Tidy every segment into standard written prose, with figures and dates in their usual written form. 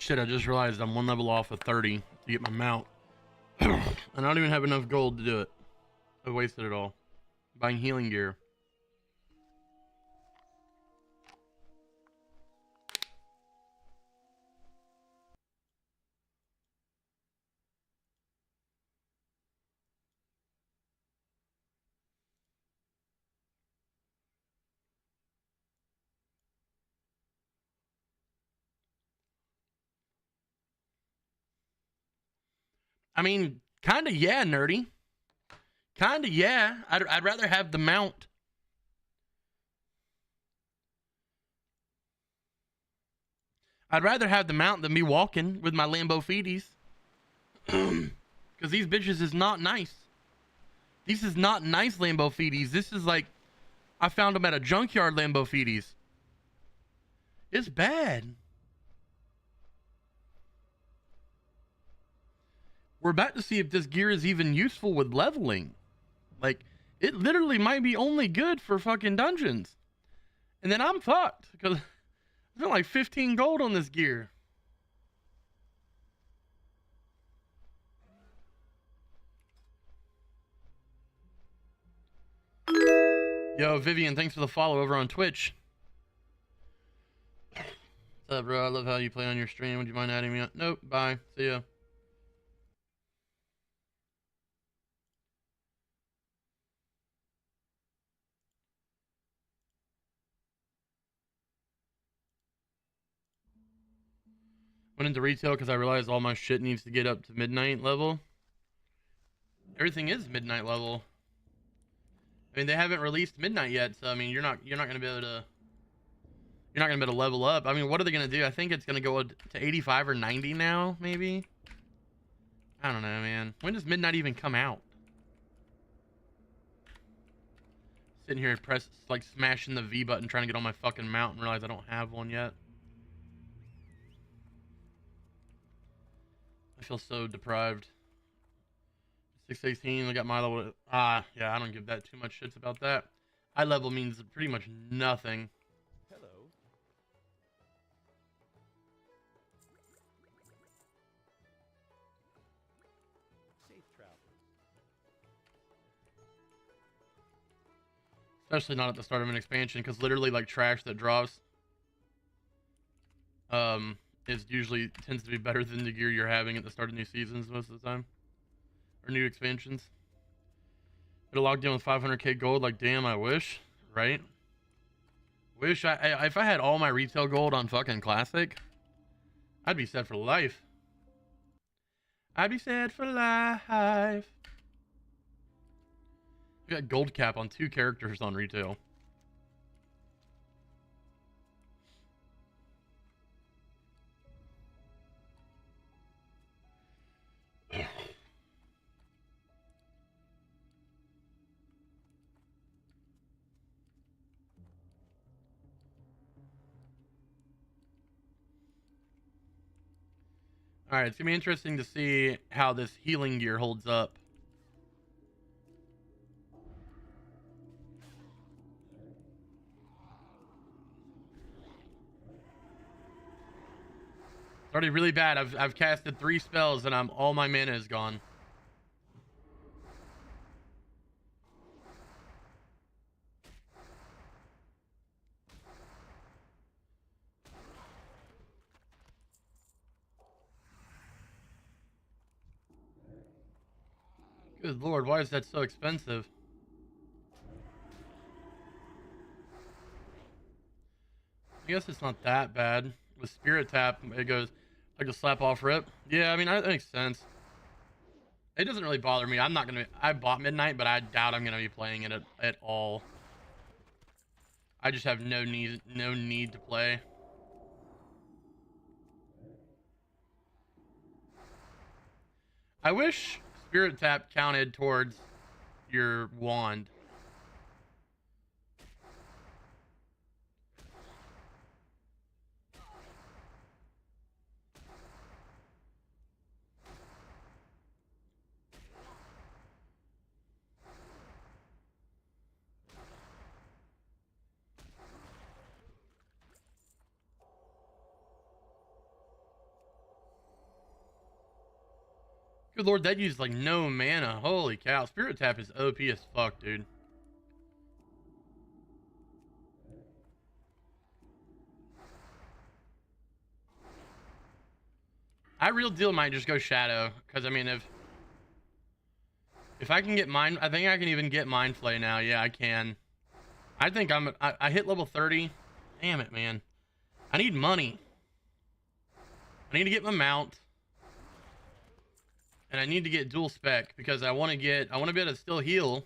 Shit, I just realized I'm 1 level off of 30 to get my mount. And I don't even have enough gold to do it. I wasted it all. Buying healing gear. I mean, kind of, yeah, nerdy. Kind of, yeah. I'd rather have the mount. I'd rather have the mount than me walking with my Lambo feeties. Because these bitches is not nice. This is not nice Lambo feeties. This is like, I found them at a junkyard Lambo feeties. It's bad. We're about to see if this gear is even useful with leveling. Like, it literally might be only good for fucking dungeons. And then I'm fucked because I spent like 15 gold on this gear. Yo, Vivian, thanks for the follow over on Twitch. What's up, bro? I love how you play on your stream. Would you mind adding me on? Nope. Bye. See ya. Went into retail because I realized all my shit needs to get up to midnight level. Everything is midnight level. I mean, they haven't released midnight yet, so I mean, you're not gonna be able to. You're not gonna be able to level up. I mean, what are they gonna do? I think it's gonna go to 85 or 90 now, maybe. I don't know, man. When does midnight even come out? Sitting here, like smashing the V button, trying to get on my fucking mount, and realize I don't have one yet. I feel so deprived. 618, I got my level. Yeah, I don't give that too much shits about that. High level means pretty much nothing. Hello. Safe travels. Especially not at the start of an expansion, because literally like trash that drops is usually tends to be better than the gear you're having at the start of new seasons most of the time. Or new expansions. It'll lock down with 500k gold. Like, damn, I wish. Right? Wish if I had all my retail gold on fucking Classic, I'd be set for life. I'd be set for life. We got gold cap on 2 characters on retail. All right, it's gonna be interesting to see how this healing gear holds up. It's already really bad. I've casted 3 spells and all my mana is gone. Good lord, why is that so expensive? I guess it's not that bad. With Spirit Tap, it goes like a slap off rip. Yeah, I mean, that makes sense. It doesn't really bother me. I'm not gonna. I bought Midnight, but I doubt I'm gonna be playing it at all. I just have no need to play. I wish Spirit Tap counted towards your wand. Good lord, that used like no mana. Holy cow. Spirit Tap is OP as fuck, dude. I real deal might just go Shadow. Because, I mean, if I can get Mind... I think I can even get Mind Flay now. Yeah, I can. I think I hit level 30. Damn it, man. I need money. I need to get my mount. And I need to get dual spec because I want to be able to still heal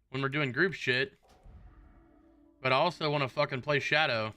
when we're doing group shit. But I also want to fucking play Shadow.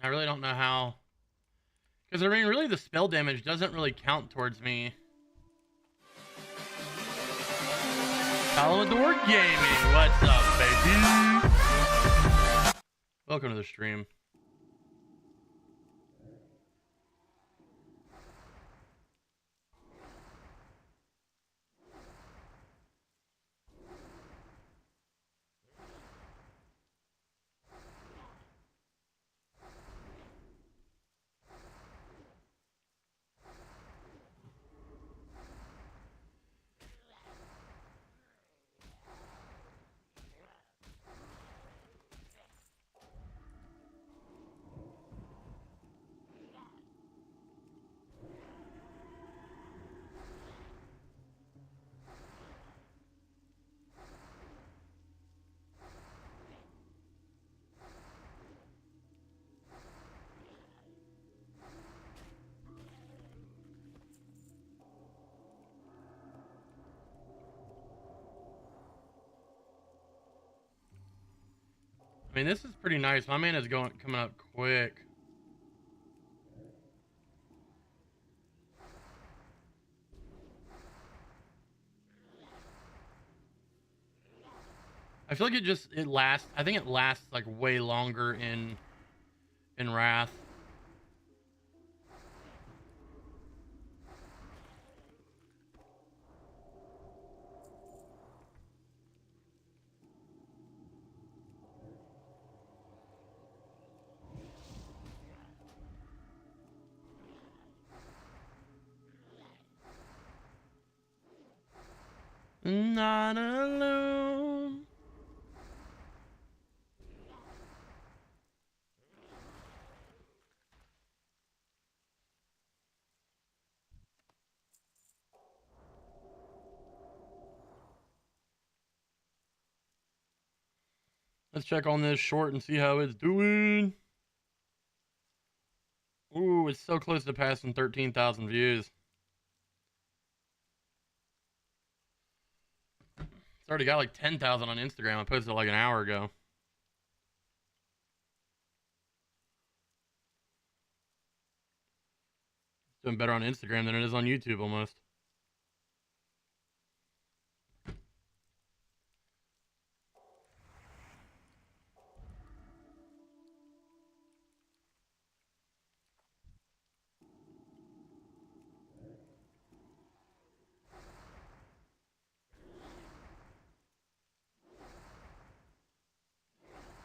I really don't know how. Because, I mean, really the spell damage doesn't really count towards me. Palador Gaming, what's up, baby? Welcome to the stream. I mean, this is pretty nice. My mana's coming up quick. I feel like it lasts. I think it lasts like way longer in Wrath. Not alone. Let's check on this short and see how it's doing. Ooh, it's so close to passing 13,000 views. It's already got like 10,000 on Instagram. I posted it like an hour ago. It's doing better on Instagram than it is on YouTube almost.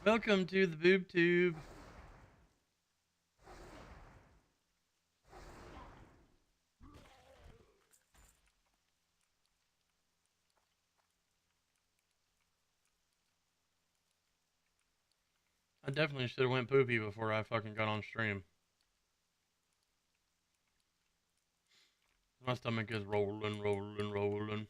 Welcome to the boob tube. I definitely should have went poopy before I fucking got on stream. My stomach is rolling, rolling, rolling.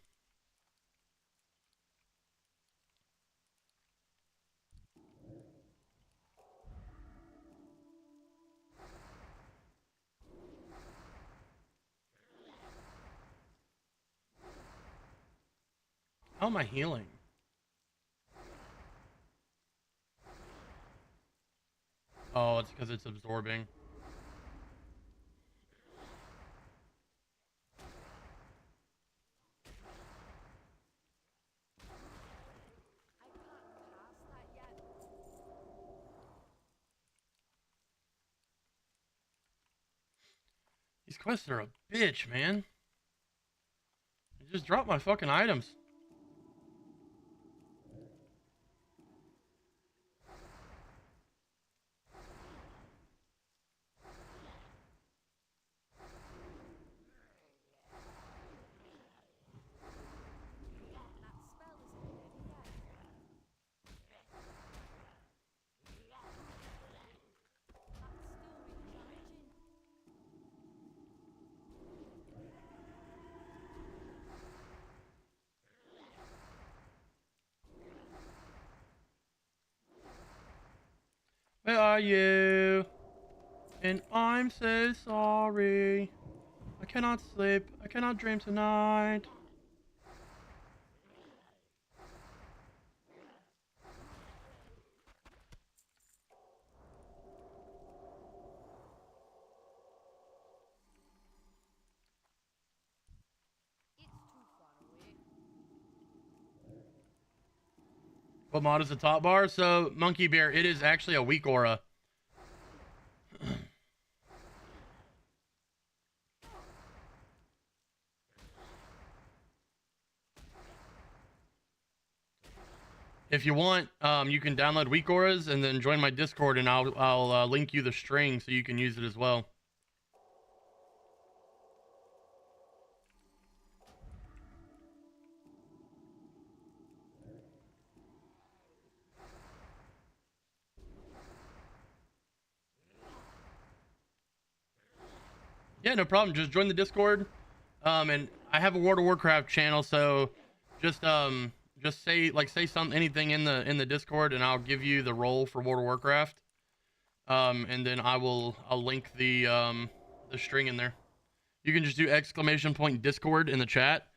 How am I healing? Oh, it's because it's absorbing. These quests are a bitch, man. I just dropped my fucking items. Where are you? And I'm so sorry. I cannot sleep. I cannot dream tonight. What mod is the top bar? So, Monkey Bear, it is actually a weak aura. If you want, you can download weak auras and then join my Discord, and I'll link you the string so you can use it as well. Yeah, no problem. Just join the Discord. And I have a World of Warcraft channel, so just say anything in the Discord, and I'll give you the role for World of Warcraft. And then I'll link the string in there. You can just do !! Discord in the chat,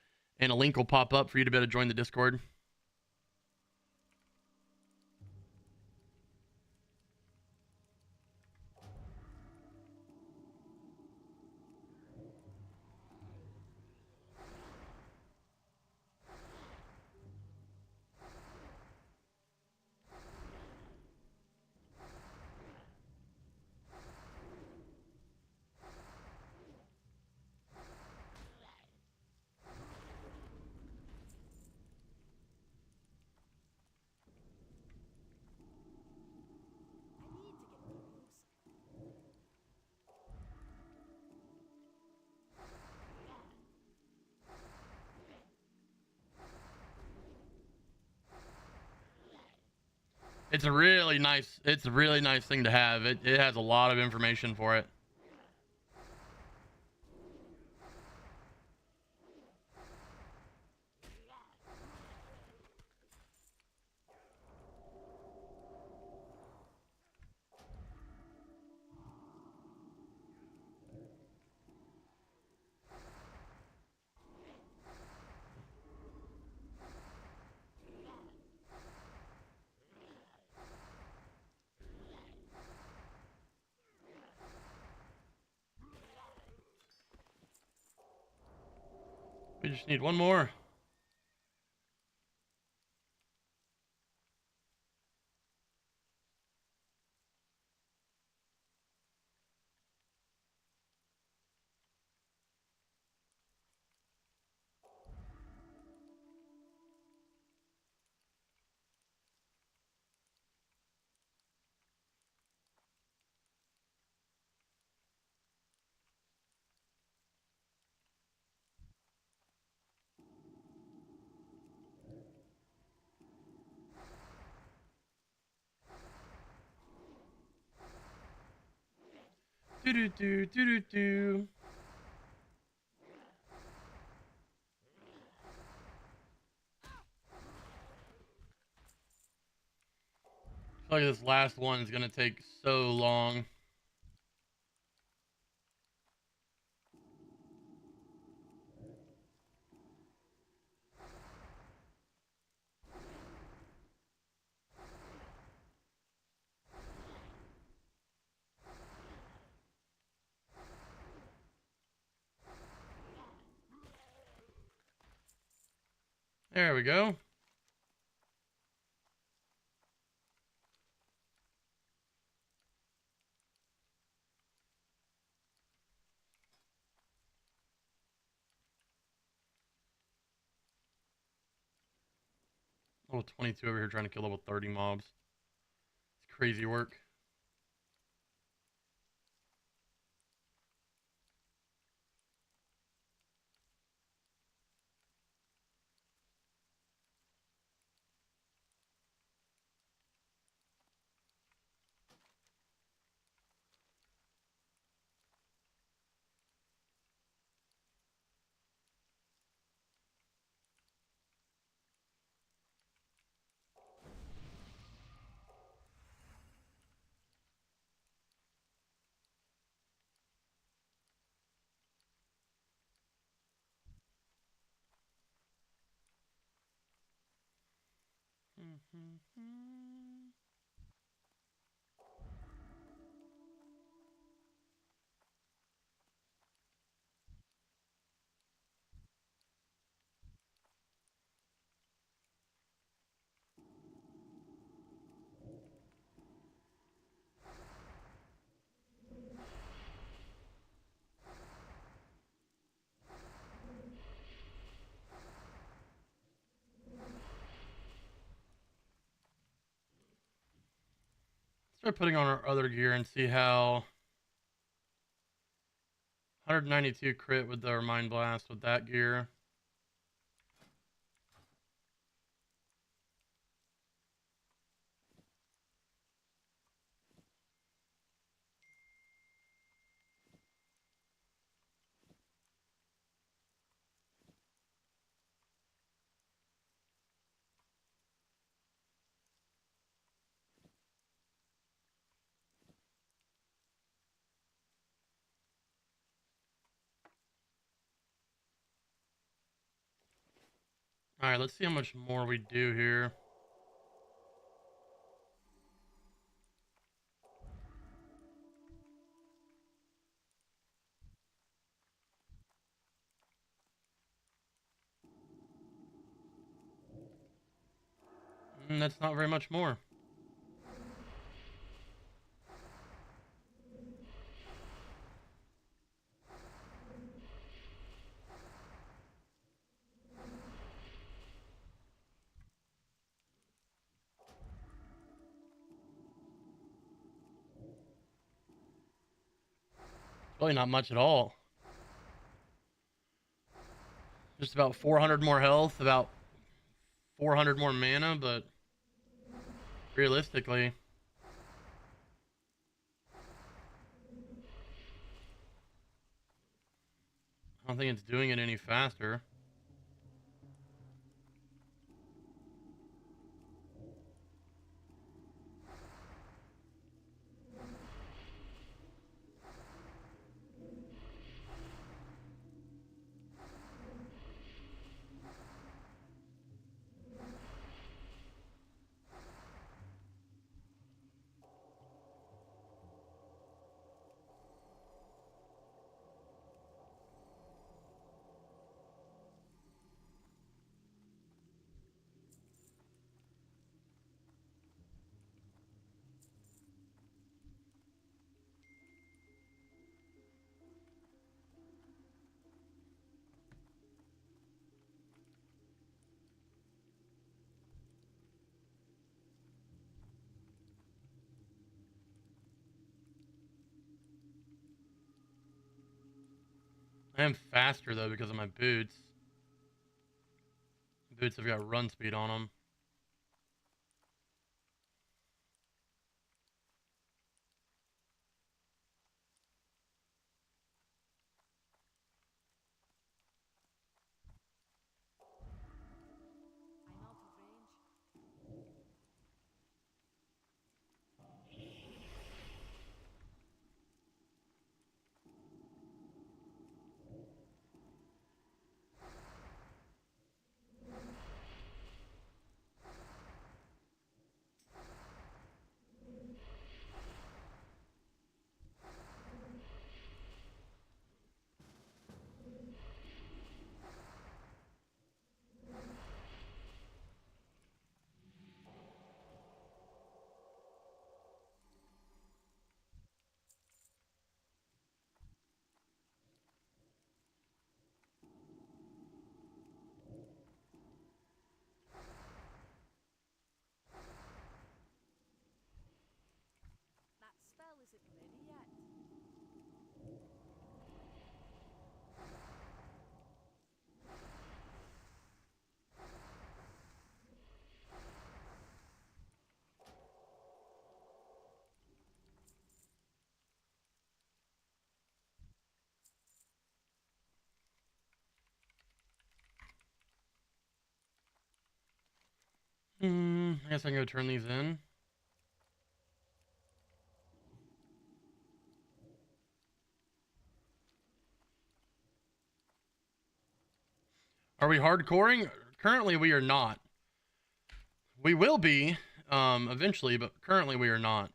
and a link will pop up for you to be able to join the Discord. It's a really nice thing to have. It has a lot of information for it. We just need one more. Do do do do. I feel like this last one is gonna take so long. There we go. Level 22 over here trying to kill level 30 mobs. It's crazy work. Start putting on our other gear and see how 192 crit with our Mind Blast with that gear. Alright, let's see how much more we do here. That's not very much more. Really not much at all. Just about 400 more health, about 400 more mana, but realistically, I don't think it's doing it any faster. I am faster though because of my boots. Boots have got run speed on them. I guess I can go turn these in. Are we hardcoring? Currently, we are not. We will be eventually, but currently we are not.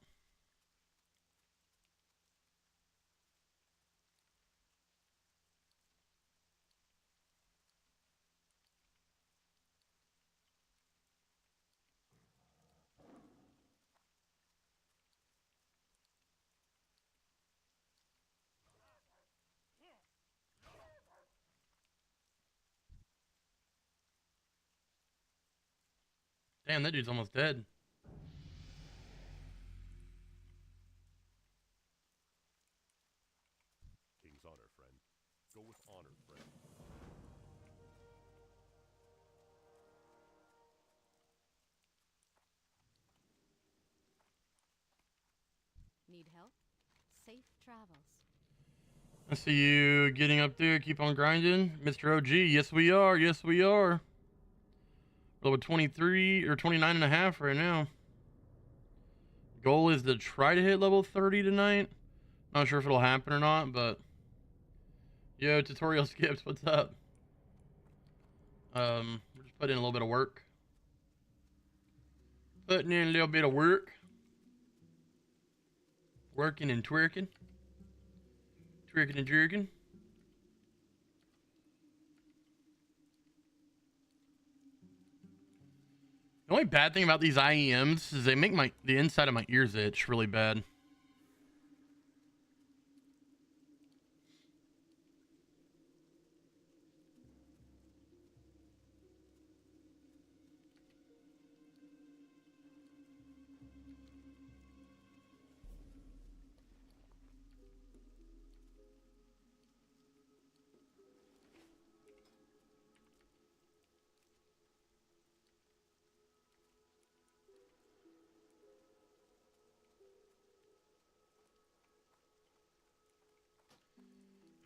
Damn, that dude's almost dead. King's honor, friend. Go with honor, friend. Need help? Safe travels. I see you getting up there. Keep on grinding. Mr. OG, yes we are. Yes we are. Level 23 or 29.5 right now. Goal is to try to hit level 30 tonight. Not sure if it'll happen or not, but yo, tutorial skips, what's up? We're just putting in a little bit of work. Putting in a little bit of work. Working and twerking. Twerking and jerking. The only bad thing about these IEMs is they make the inside of my ears itch really bad.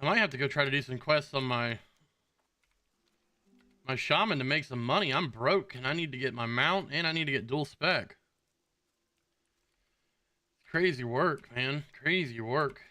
I might have to go try to do some quests on my shaman to make some money. I'm broke and I need to get my mount and I need to get dual spec. Crazy work, man. Crazy work.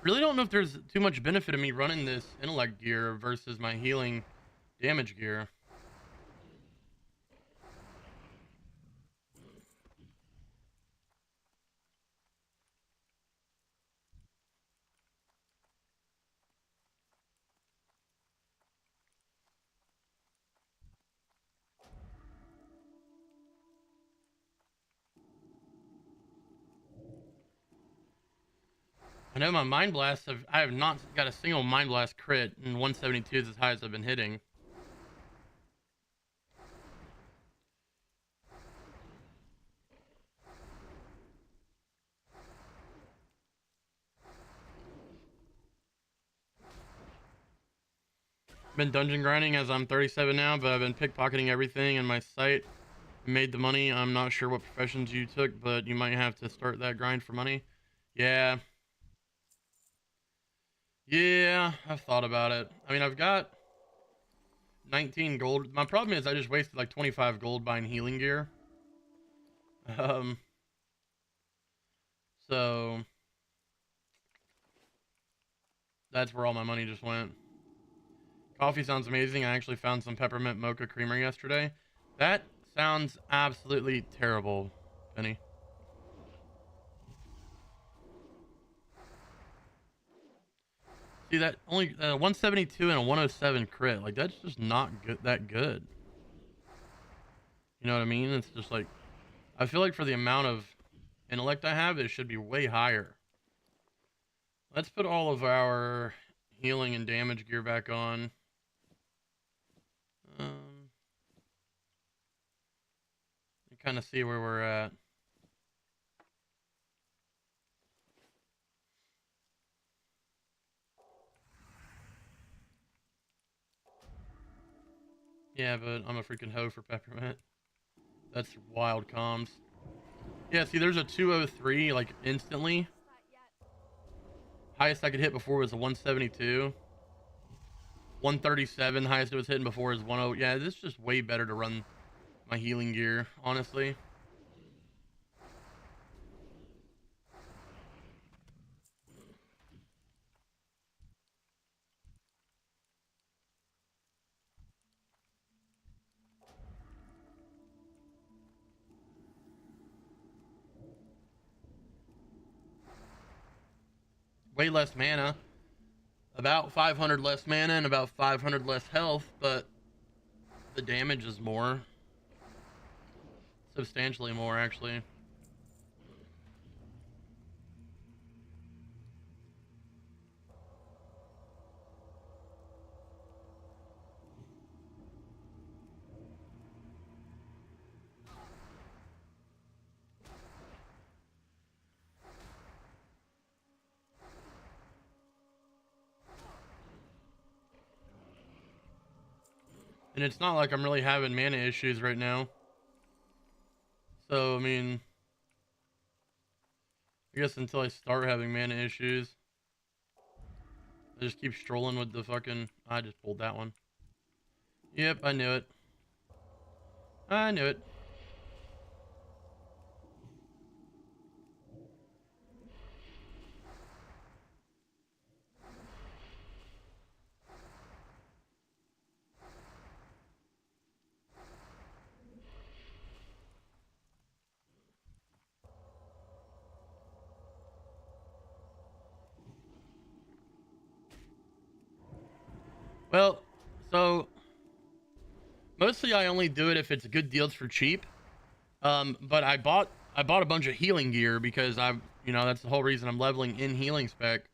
Really don't know if there's too much benefit of me running this intellect gear versus my healing damage gear. I know my Mind Blast, I have not got a single Mind Blast crit, and 172 is as high as I've been hitting. Been dungeon grinding as I'm 37 now, but I've been pickpocketing everything in my site. Made the money. I'm not sure what professions you took, but you might have to start that grind for money. Yeah. Yeah, I've thought about it. I mean, I've got 19 gold. My problem is I just wasted like 25 gold buying healing gear. Um, so that's where all my money just went. Coffee sounds amazing. I actually found some peppermint mocha creamer yesterday. That sounds absolutely terrible, Penny. See that only 172 and a 107 crit. Like that's just not good. That good. You know what I mean? It's just like I feel like for the amount of intellect I have, it should be way higher. Let's put all of our healing and damage gear back on. kind of see where we're at. Yeah, but I'm a freaking hoe for peppermint. That's wild comms. Yeah, see, there's a 203 like instantly. Highest I could hit before was a 172. 137, highest it was hitting before is 10. Yeah, this is just way better to run my healing gear, honestly. Way less mana. About 500 less mana and about 500 less health, but the damage is more. Substantially more, actually. And it's not like I'm really having mana issues right now. So, I mean, I guess until I start having mana issues, I just keep strolling with the fucking... I just pulled that one. Yep, I knew it. I knew it. Well, so mostly I only do it if it's good deals for cheap. But I bought a bunch of healing gear because that's the whole reason I'm leveling in healing spec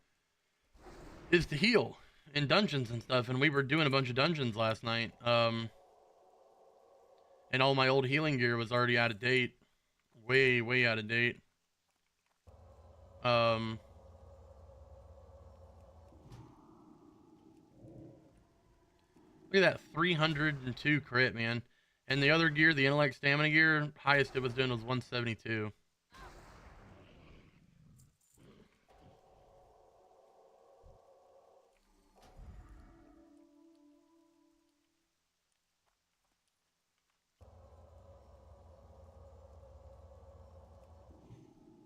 is to heal in dungeons and stuff. And we were doing a bunch of dungeons last night. And all my old healing gear was already out of date, way out of date. Look at that 302 crit, man. And the other gear, the intellect stamina gear, highest it was doing was 172.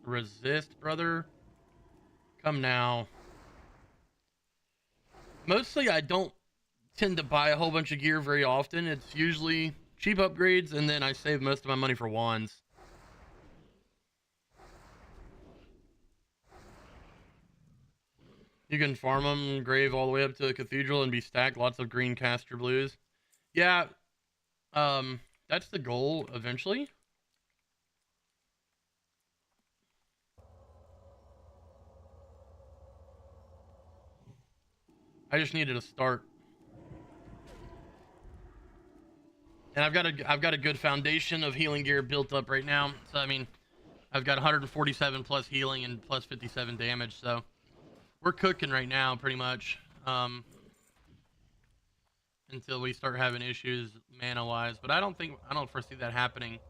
Resist, brother. Come now. Mostly I don't tend to buy a whole bunch of gear very often. It's usually cheap upgrades, and then I save most of my money for wands. You can farm them grave all the way up to the cathedral and be stacked. Lots of green caster blues. Yeah, that's the goal eventually. I just needed a start. And I've got a good foundation of healing gear built up right now. So I mean, I've got 147 plus healing and plus 57 damage. So we're cooking right now, pretty much. Until we start having issues mana wise, but I don't foresee that happening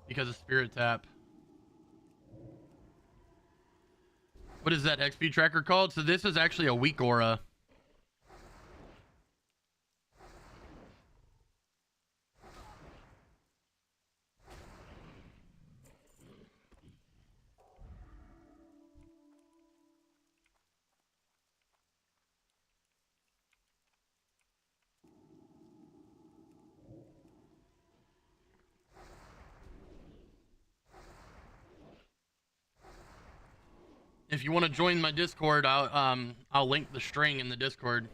because of Spirit Tap. What is that XP tracker called? So this is actually a weak aura. If you want to join my Discord, I'll link the string in the Discord.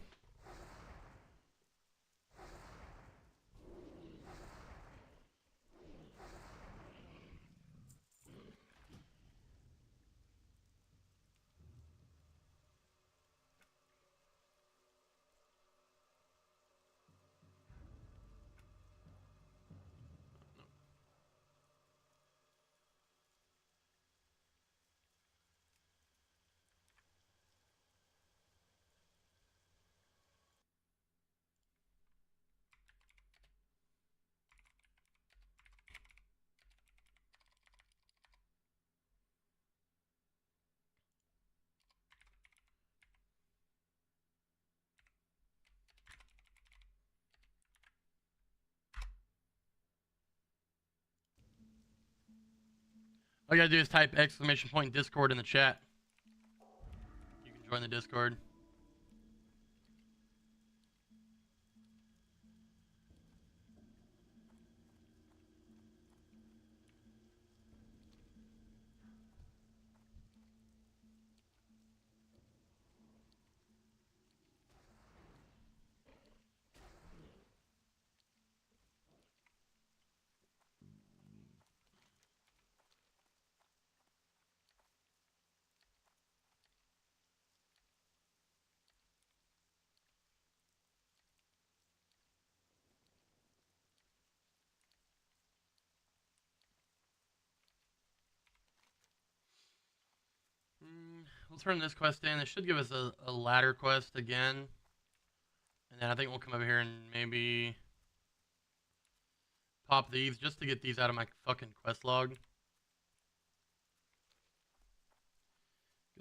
All you gotta do is type !! Discord in the chat. You can join the Discord. We'll turn this quest in. It should give us a ladder quest again. And then I think we'll come over here and maybe pop these just to get these out of my fucking quest log.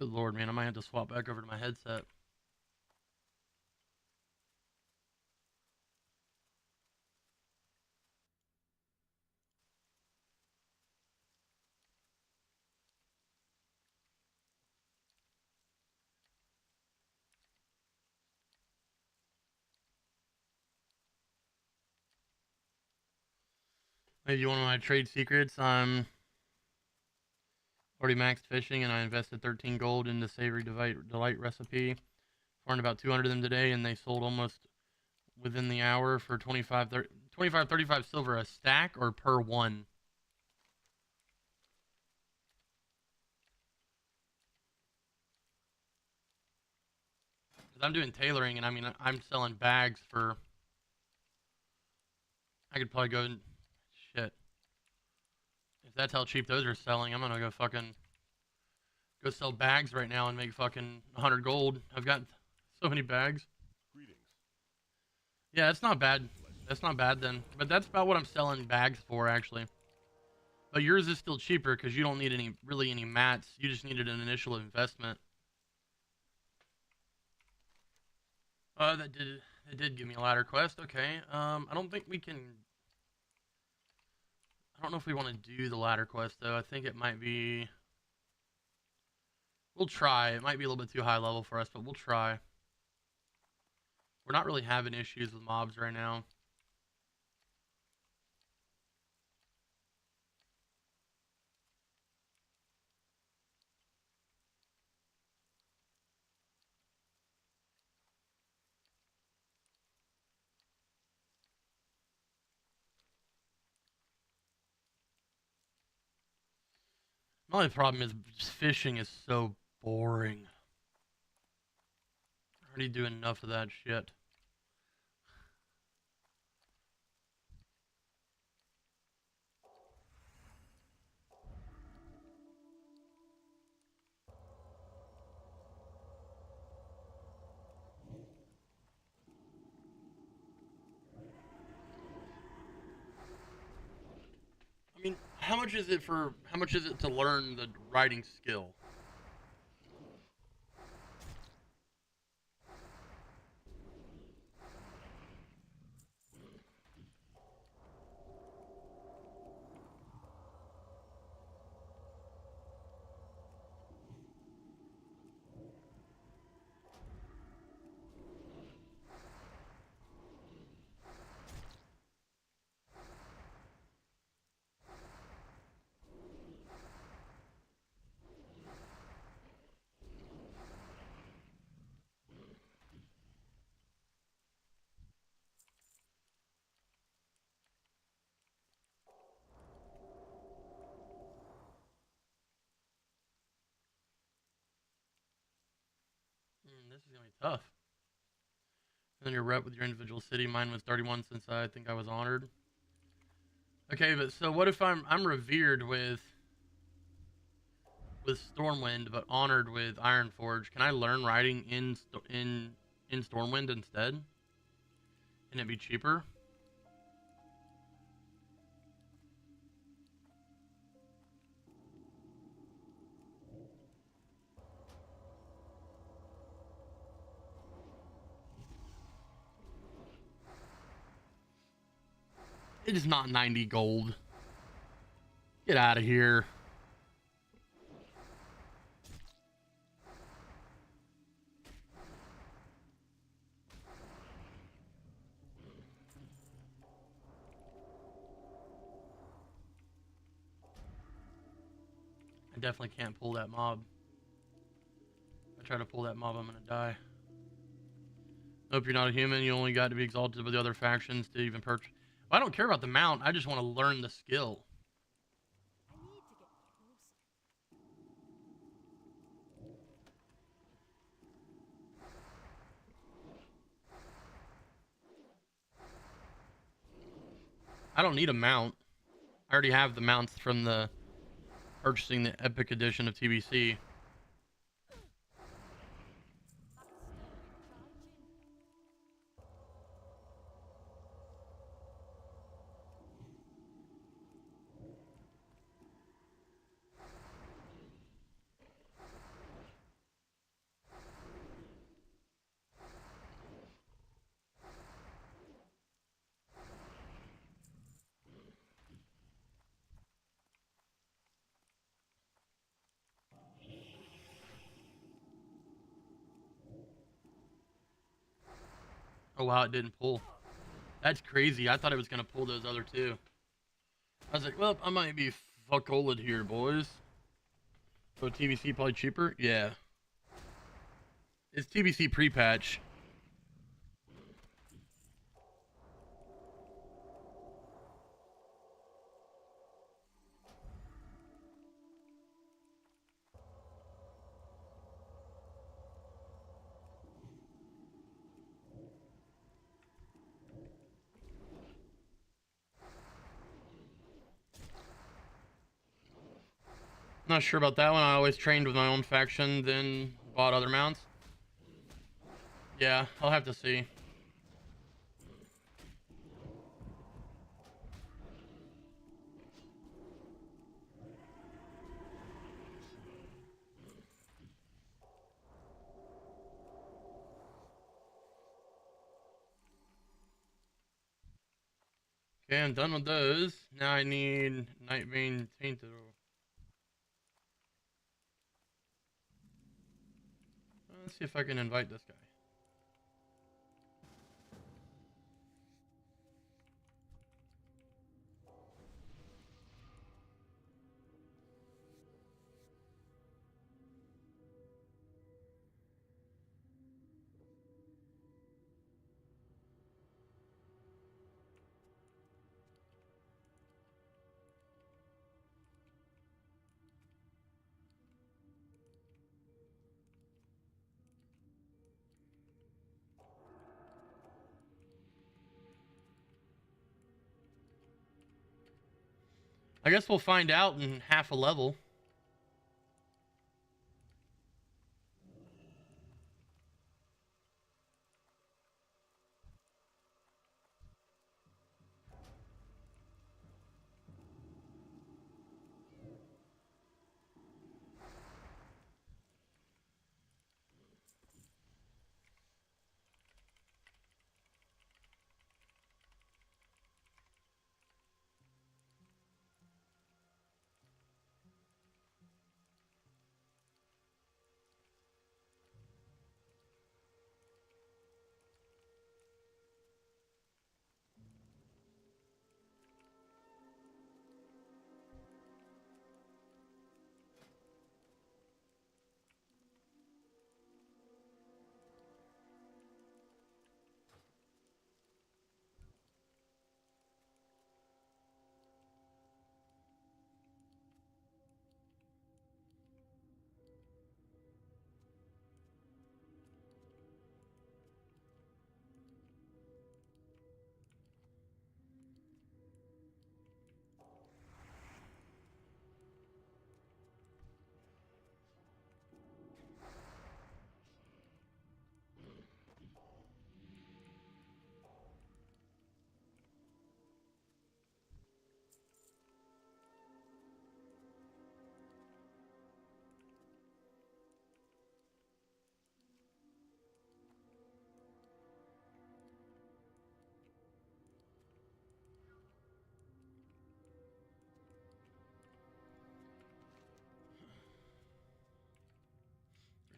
Good lord, man. I might have to swap back over to my headset. Maybe one of my trade secrets. I'm already maxed fishing and I invested 13 gold into Savory Delight recipe. Farmed about 200 of them today and they sold almost within the hour for 35 silver a stack or per one. Because I'm doing tailoring and I mean, I'm selling bags for... I could probably go... Shit. If that's how cheap those are selling, I'm gonna go fucking... Go sell bags right now and make fucking 100 gold. I've got so many bags. Greetings. Yeah, that's not bad. That's not bad then. But that's about what I'm selling bags for, actually. But yours is still cheaper because you don't need any mats. You just needed an initial investment. That did give me a ladder quest. Okay. I don't think we can... I don't know if we want to do the ladder quest, though. I think it might be... We'll try. It might be a little bit too high level for us, but we'll try. We're not really having issues with mobs right now. My only problem is just fishing is so boring. I already do enough of that shit. I mean, how much is it to learn the writing skill? This is gonna be tough. And then your rep with your individual city. Mine was 31 since I think I was honored. Okay, but so what if I'm revered with Stormwind, but honored with Ironforge? Can I learn writing in Stormwind instead? Can it be cheaper? It is not 90 gold. Get out of here. I definitely can't pull that mob. If I try to pull that mob, I'm gonna die. Nope, you're not a human. You only got to be exalted with the other factions to even purchase. Well, I don't care about the mount. I just want to learn the skill. I need to get closer. I don't need a mount. I already have the mounts from the purchasing the Epic Edition of TBC. Oh wow, it didn't pull. That's crazy. I thought it was gonna pull those other two. I was like, well, I might be fuckoled here, boys. So TBC probably cheaper? Yeah. It's TBC Prepatch. Not sure about that one. I always trained with my own faction, then bought other mounts. Yeah, I'll have to see. Okay, I'm done with those. Now I need Nightbane Tainted. Let's see if I can invite this guy. I guess we'll find out in half a level.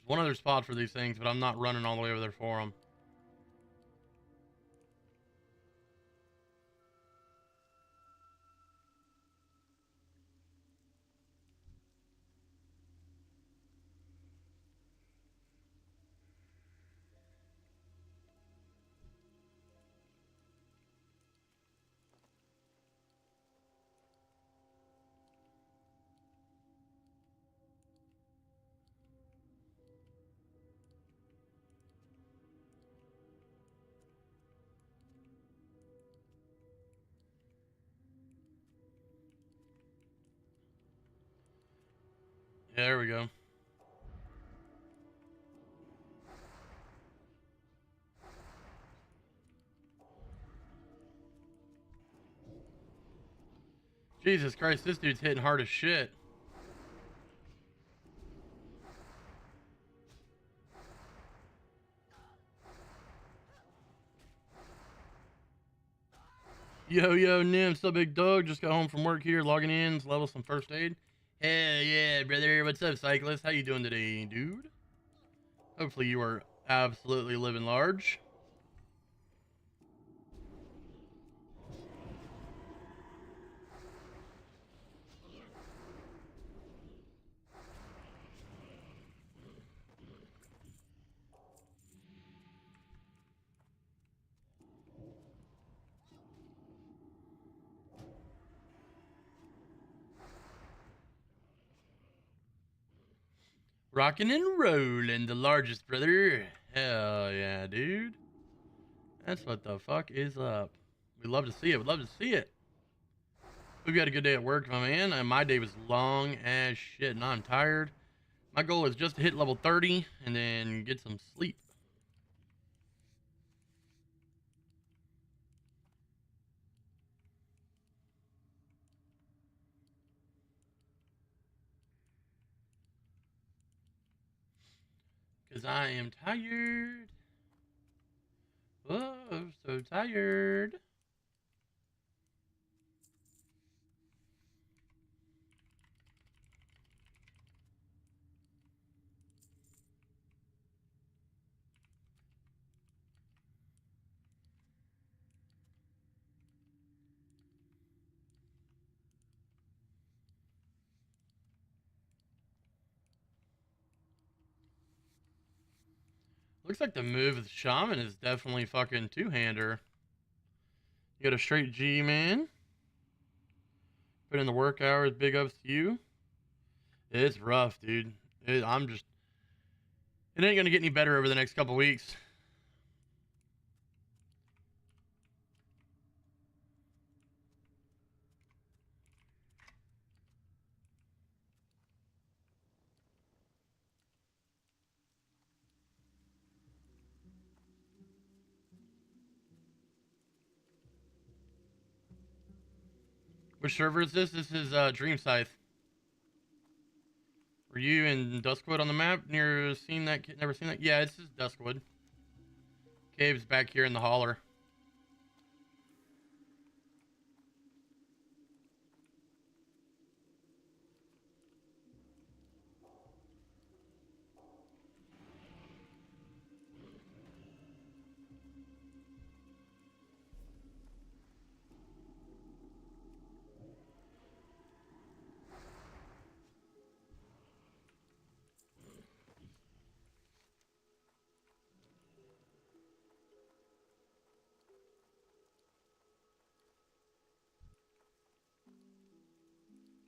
There's one other spot for these things, but I'm not running all the way over there for them. There we go. Jesus Christ, this dude's hitting hard as shit. Yo, Nim, so big dog. Just got home from work here, logging in, level some first aid. Hell yeah, brother. What's up, cyclist? How you doing today, dude? Hopefully you are absolutely living large. Rocking and rolling, the largest, brother. Hell yeah, dude. That's what the fuck is up. We'd love to see it. We'd love to see it. Hope you had a good day at work, my man. My day was long as shit, and I'm tired. My goal is just to hit level 30 and then get some sleep. Because I am tired. Oh, I'm so tired. Looks like the move of the shaman is definitely fucking two-hander. You got a straight G, man. Put in the work hours, big ups to you. It's rough, dude. It ain't gonna get any better over the next couple weeks. Which server is this? This is Dreamscythe. Were you in Duskwood on the map? Never seen that? Yeah, it's just Duskwood. Cave's back here in the holler.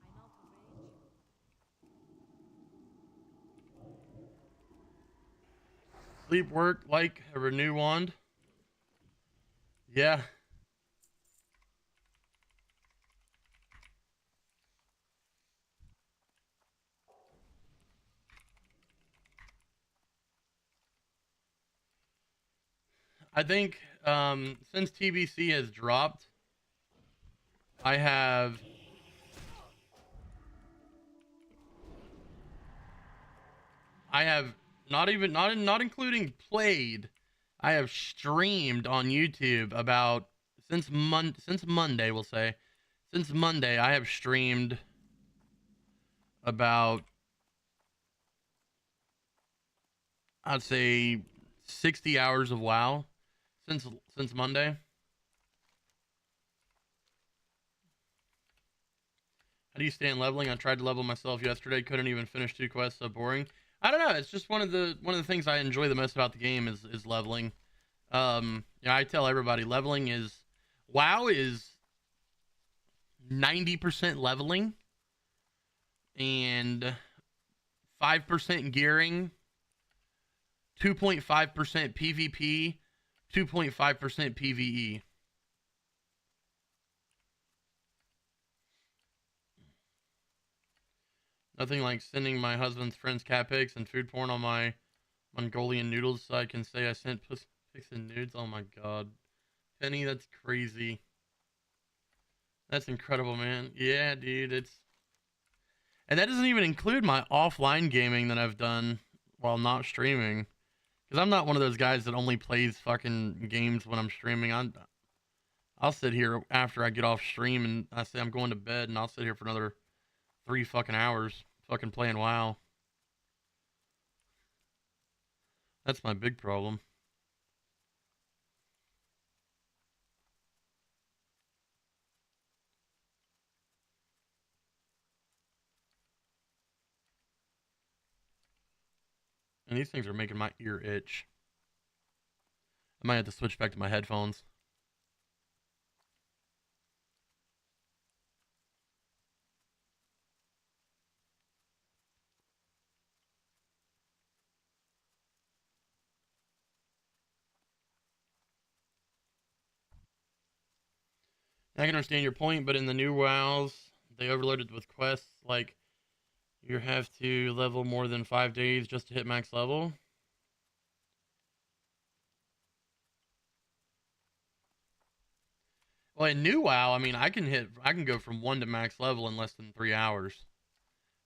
I'm out of range. Sleep, work, like a renew wand. Yeah. I think since TBC has dropped, I have not including played. I have streamed on YouTube about since Monday, we'll say. Since Monday, I have streamed about, I'd say, 60 hours of WoW since Monday. How do you stand leveling? I tried to level myself yesterday, couldn't even finish 2 quests, so boring. I don't know, it's just one of the things I enjoy the most about the game is leveling. Yeah, I tell everybody WoW is 90% leveling and 5% gearing, 2.5% PvP, 2.5% PvE. Nothing like sending my husband's friends cat pics and food porn on my Mongolian noodles so I can say I sent pics and nudes. Oh my god. Penny, that's crazy. That's incredible, man. Yeah, dude, it's... And that doesn't even include my offline gaming that I've done while not streaming. Because I'm not one of those guys that only plays fucking games when I'm streaming. I'll sit here after I get off stream and I say I'm going to bed, and I'll sit here for another 3 fucking hours fucking playing WoW. That's my big problem. And these things are making my ear itch. I might have to switch back to my headphones. I can understand your point, but in the new WoWs, they overloaded with quests like you have to level more than 5 days just to hit max level. Well, in new WoW, I mean, I can go from 1 to max level in less than 3 hours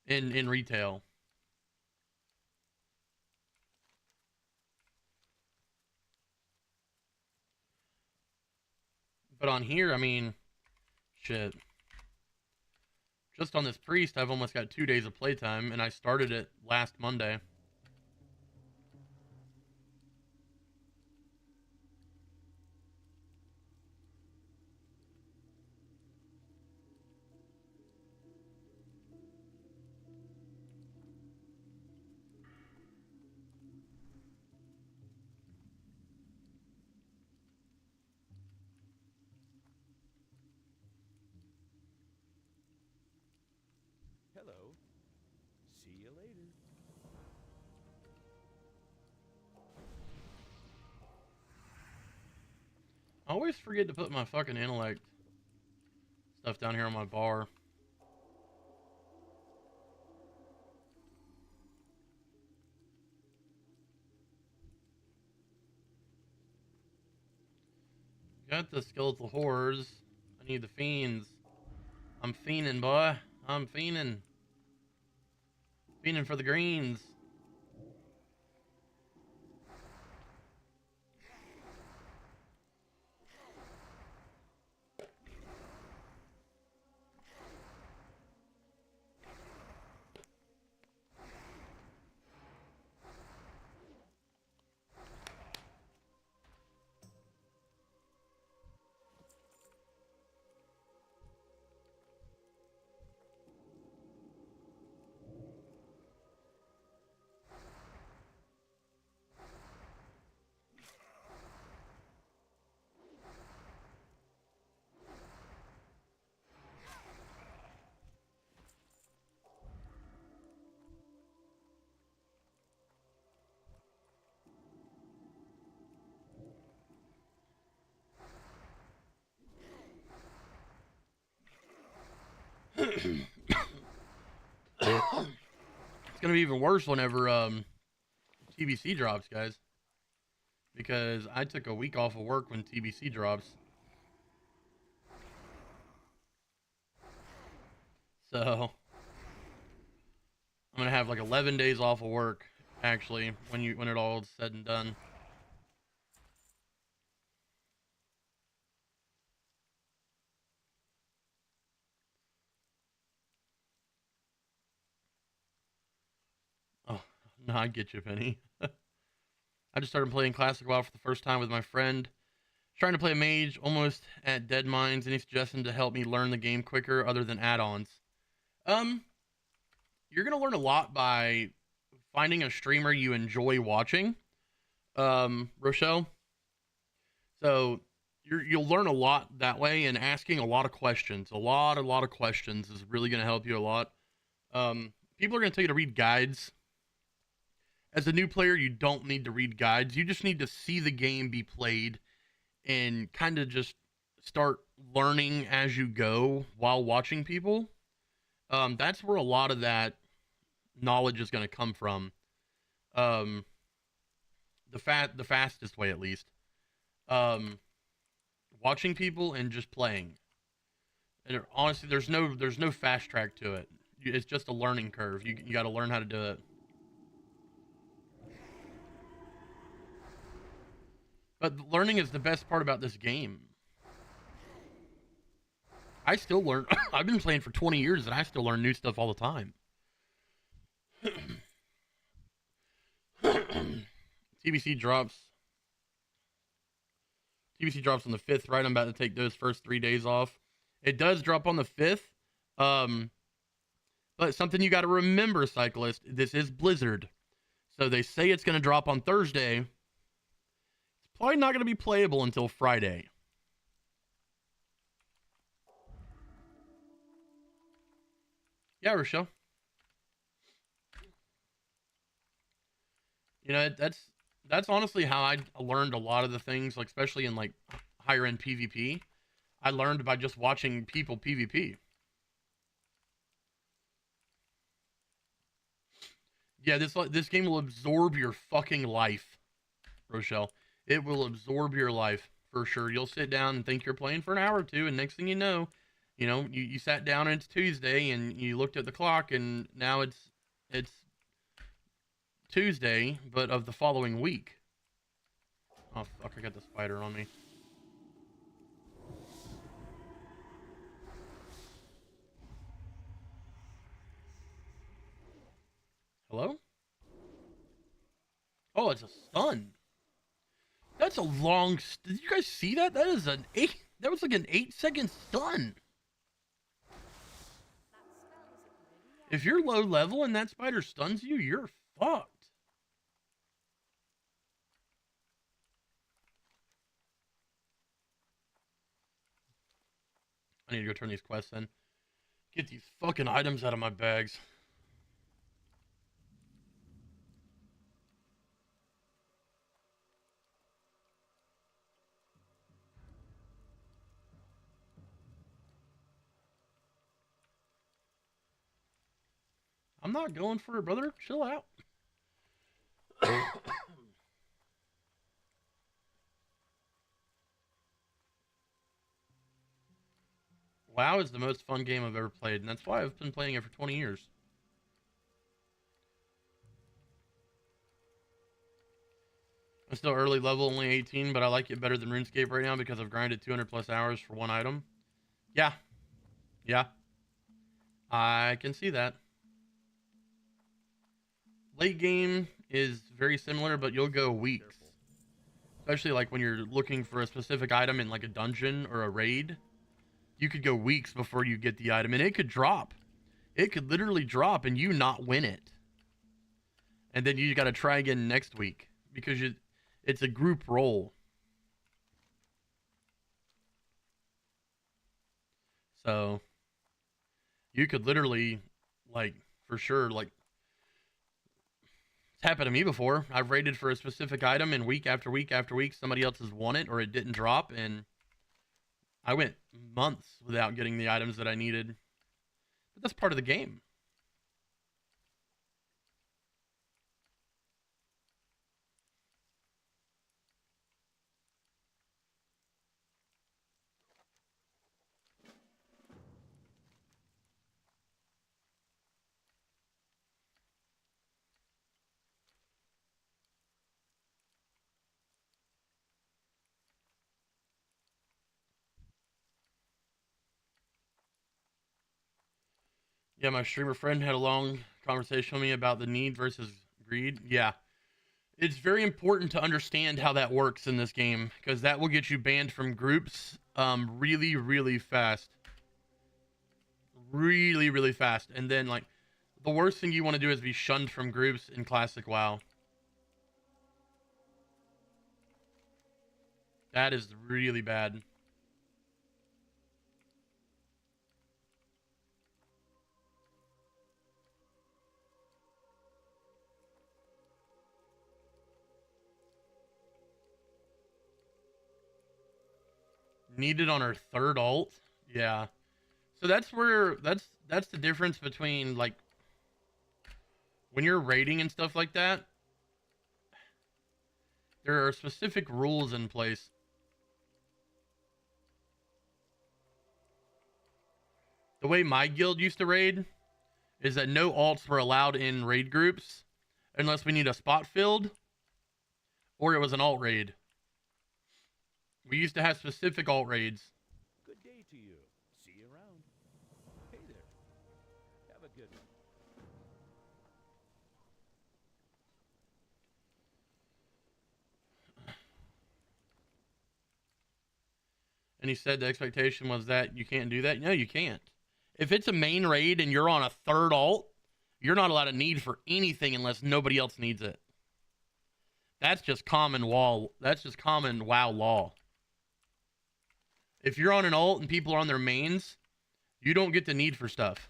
in retail. But on here, I mean, shit. Just on this priest, I've almost got 2 days of playtime, and I started it last Monday. Hello. See you later. I always forget to put my fucking intellect stuff down here on my bar. Got the skeletal horrors. I need the fiends. I'm fiending, boy. I'm fiending. Fiending for the greens. It's gonna be even worse whenever TBC drops, guys. Because I took a week off of work when TBC drops. So I'm gonna have like 11 days off of work, actually, when it all is said and done. Oh no, I get you, Penny. I just started playing Classic WoW for the first time with my friend. Trying to play a mage, almost at dead mines. Any suggestion to help me learn the game quicker, other than add-ons? You're gonna learn a lot by finding a streamer you enjoy watching. Rochelle. So you'll learn a lot that way, and asking a lot of questions. A lot of questions is really gonna help you a lot. People are gonna tell you to read guides. As a new player, you don't need to read guides. You just need to see the game be played and kind of just start learning as you go while watching people. That's where a lot of that knowledge is going to come from. Um, the fastest way, at least. Um, Watching people and just playing. And honestly, there's no fast track to it. It's just a learning curve. You got to learn how to do it. But learning is the best part about this game. I still learn. I've been playing for 20 years and I still learn new stuff all the time. TBC drops. TBC drops on the 5th, right? I'm about to take those first 3 days off. It does drop on the 5th. But something you got to remember, cyclist, this is Blizzard. So they say it's going to drop on Thursday. It's probably not going to be playable until Friday. Yeah, Rochelle. You know, that's honestly how I learned a lot of the things, like especially in like higher end PvP. I learned by just watching people PvP. Yeah, this game will absorb your fucking life, Rochelle. It will absorb your life for sure. You'll sit down and think you're playing for an hour or two, and next thing you know, you sat down and it's Tuesday, and you looked at the clock, and now it's Tuesday, but of the following week. Oh fuck! I got the spider on me. Hello? Oh, it's a stun. That's a long. Did you guys see that? That is an 8. That was like an 8-second stun. If you're low level and that spider stuns you, you're fucked. I need to go turn these quests in. Get these fucking items out of my bags. I'm not going for it, brother. Chill out. WoW is the most fun game I've ever played, and that's why I've been playing it for 20 years. I'm still early level, only 18, but I like it better than RuneScape right now because I've grinded 200 plus hours for one item. Yeah. Yeah. I can see that. Late game is very similar, but you'll go weeks. Especially like when you're looking for a specific item in like a dungeon or a raid. You could go weeks before you get the item, and it could drop. It could literally drop and you not win it. And then you got to try again next week because it's a group roll. So you could literally, like, for sure, like, it's happened to me before. I've raided for a specific item, and week after week after week, somebody else has won it or it didn't drop, and I went months without getting the items that I needed. But that's part of the game. Yeah, my streamer friend had a long conversation with me about the need versus greed. Yeah. It's very important to understand how that works in this game because that will get you banned from groups really, really fast. Really, really fast. And then, like, the worst thing you want to do is be shunned from groups in Classic WoW. That is really bad. Needed on her third ult. Yeah. So that's where that's the difference between like when you're raiding and stuff like that, there are specific rules in place. The way my guild used to raid is that no alts were allowed in raid groups unless we need a spot filled or it was an alt raid. We used to have specific alt raids. Good day to you. See you around. Hey there. Have a good one. And he said the expectation was that you can't do that. No, you can't. If it's a main raid and you're on a third alt, you're not allowed to need for anything unless nobody else needs it. That's just common WoW. That's just common WoW law. If you're on an alt and people are on their mains, you don't get the need for stuff.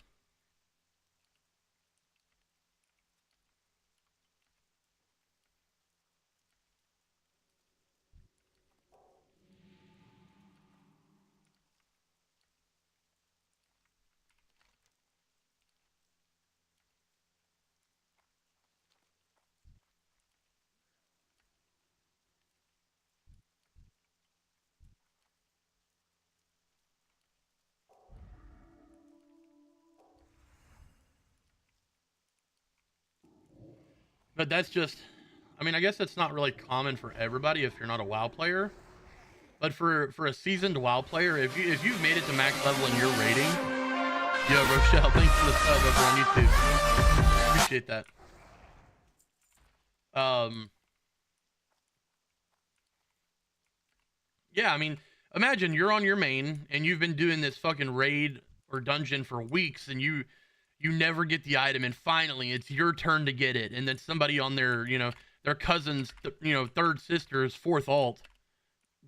But that's just, I mean, I guess that's not really common for everybody if you're not a WoW player. But for a seasoned WoW player, if you've made it to max level and you're raiding, yo Rochelle, thanks for the sub over on YouTube. Appreciate that. Yeah, I mean, imagine you're on your main and you've been doing this fucking raid or dungeon for weeks and you never get the item and finally it's your turn to get it, and then somebody on their, you know, their cousin's, you know, third sister's fourth alt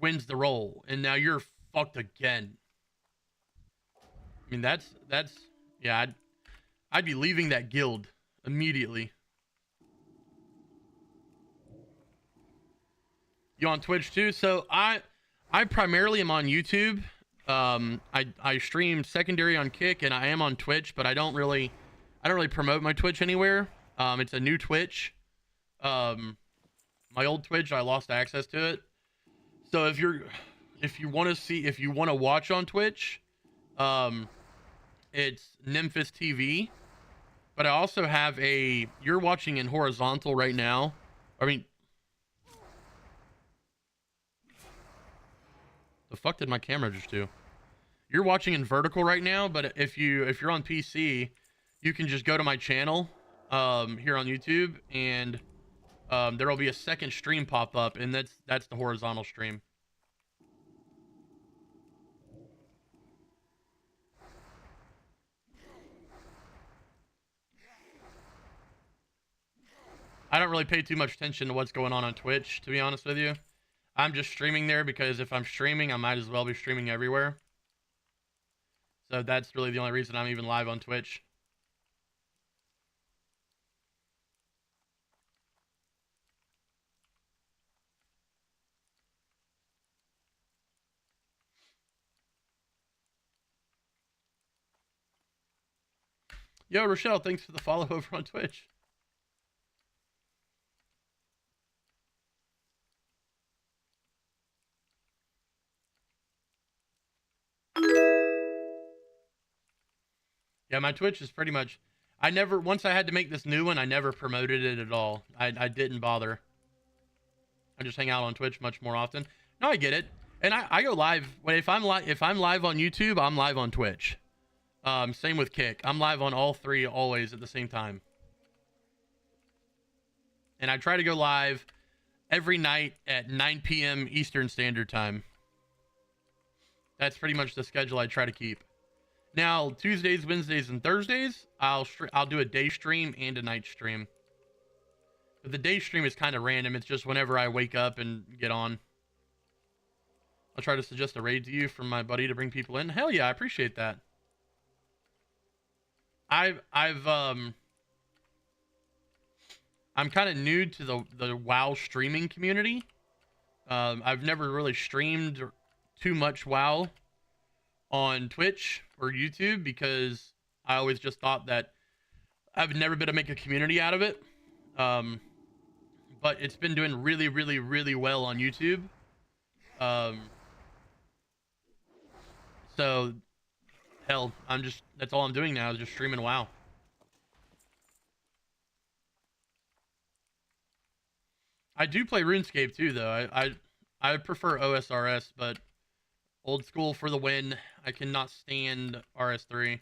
wins the role and now you're fucked again. I mean, that's yeah, I'd be leaving that guild immediately. You on Twitch too? So I primarily am on YouTube. I stream secondary on Kick and I am on Twitch, but I don't really promote my Twitch anywhere. It's a new Twitch. My old Twitch, I lost access to it. So if you want to watch on Twitch, it's Nemfist TV. But I also have you're watching in horizontal right now. I mean, the fuck did my camera just do? You're watching in vertical right now, but if you're on PC, you can just go to my channel here on YouTube, and there will be a second stream pop up, and that's the horizontal stream. I don't really pay too much attention to what's going on Twitch, to be honest with you. I'm just streaming there because if I'm streaming, I might as well be streaming everywhere. So that's really the only reason I'm even live on Twitch. Yo, Rochelle, thanks for the follow over on Twitch. Yeah, my Twitch is pretty much, once I had to make this new one, I never promoted it at all. I didn't bother. I just hang out on Twitch much more often. No, I get it. And I go live. If I'm live on YouTube, I'm live on Twitch. Same with Kick. I'm live on all three always at the same time. And I try to go live every night at 9 p.m. Eastern Standard Time. That's pretty much the schedule I try to keep. Now, Tuesdays, Wednesdays, and Thursdays, I'll do a day stream and a night stream. But the day stream is kind of random. It's just whenever I wake up and get on. I'll try to suggest a raid to you from my buddy to bring people in. Hell yeah, I appreciate that. I'm kind of new to the WoW streaming community. I've never really streamed too much WoW on Twitch or YouTube because I always just thought that I've never been to make a community out of it. But it's been doing really, really, really well on YouTube. So hell, that's all I'm doing now is just streaming WoW. I do play RuneScape too, though. I prefer OSRS, but old school for the win. I cannot stand RS3.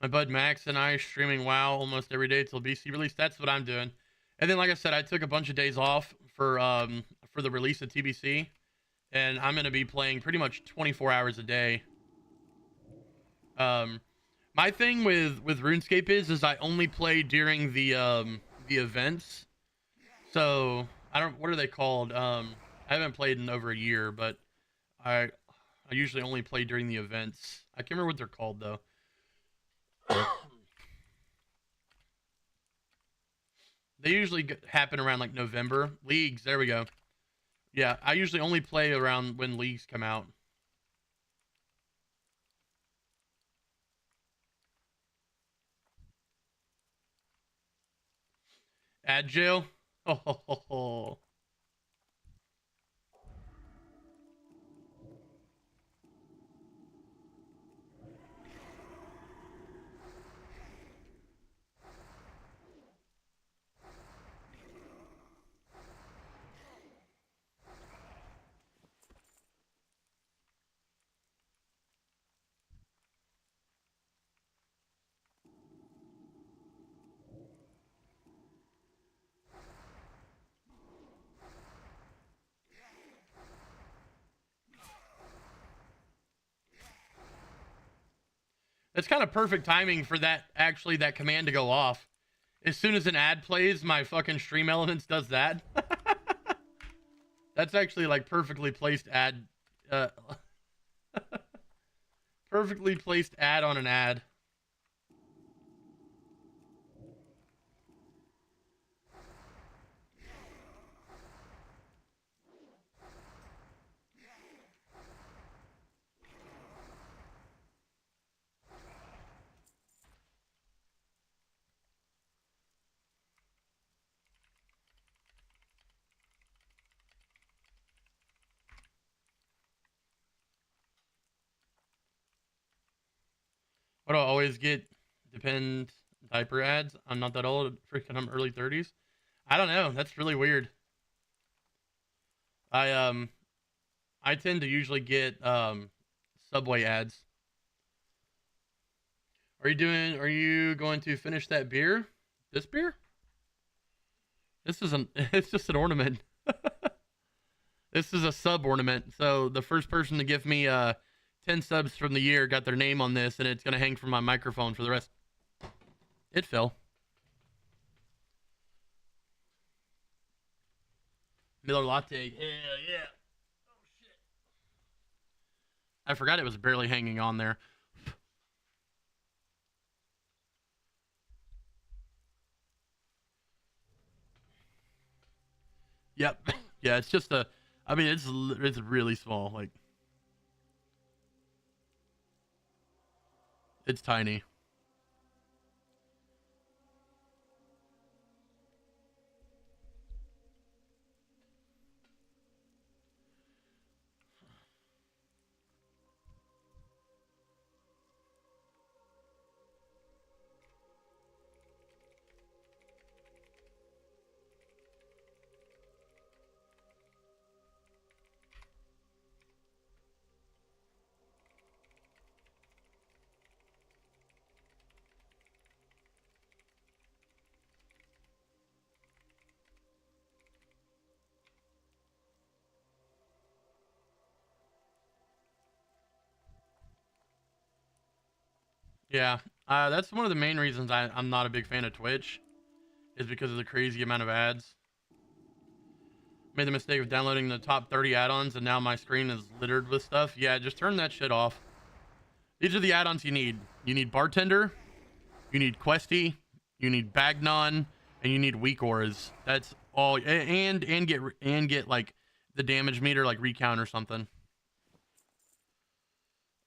My bud Max and I streaming WoW almost every day till BC release. That's what I'm doing. And then, like I said, I took a bunch of days off for the release of TBC, and I'm gonna be playing pretty much 24 hours a day. My thing with RuneScape is I only play during the events. So I don't. What are they called? I haven't played in over a year, but I usually only play during the events. I can't remember what they're called though. They usually happen around like November. Leagues, there we go. Yeah, I usually only play around when leagues come out. Ad jail? Oh. That's kind of perfect timing for that command to go off. As soon as an ad plays, my fucking Stream Elements does that. That's actually like perfectly placed ad. Perfectly placed ad on an ad. What do I always get? Depend diaper ads. I'm not that old. Freaking, I'm early 30s. I don't know. That's really weird. I tend to usually get Subway ads. Are you going to finish that beer? This beer? This isn't it's just an ornament. This is a sub ornament. So the first person to give me 10 subs from the year got their name on this, and it's gonna hang from my microphone for the rest. It fell. Miller Latte. Hell yeah. Oh shit. I forgot it was barely hanging on there. Yep. Yeah, it's just I mean, it's really small. Like, it's tiny. Yeah, that's one of the main reasons I'm not a big fan of Twitch, is because of the crazy amount of ads. Made the mistake of downloading the top 30 add-ons, and now my screen is littered with stuff. Yeah, just turn that shit off. These are the add-ons you need. You need Bartender, you need Questy, You need Bagnon, and you need weak auras. That's all. And get like the damage meter, like recount or something.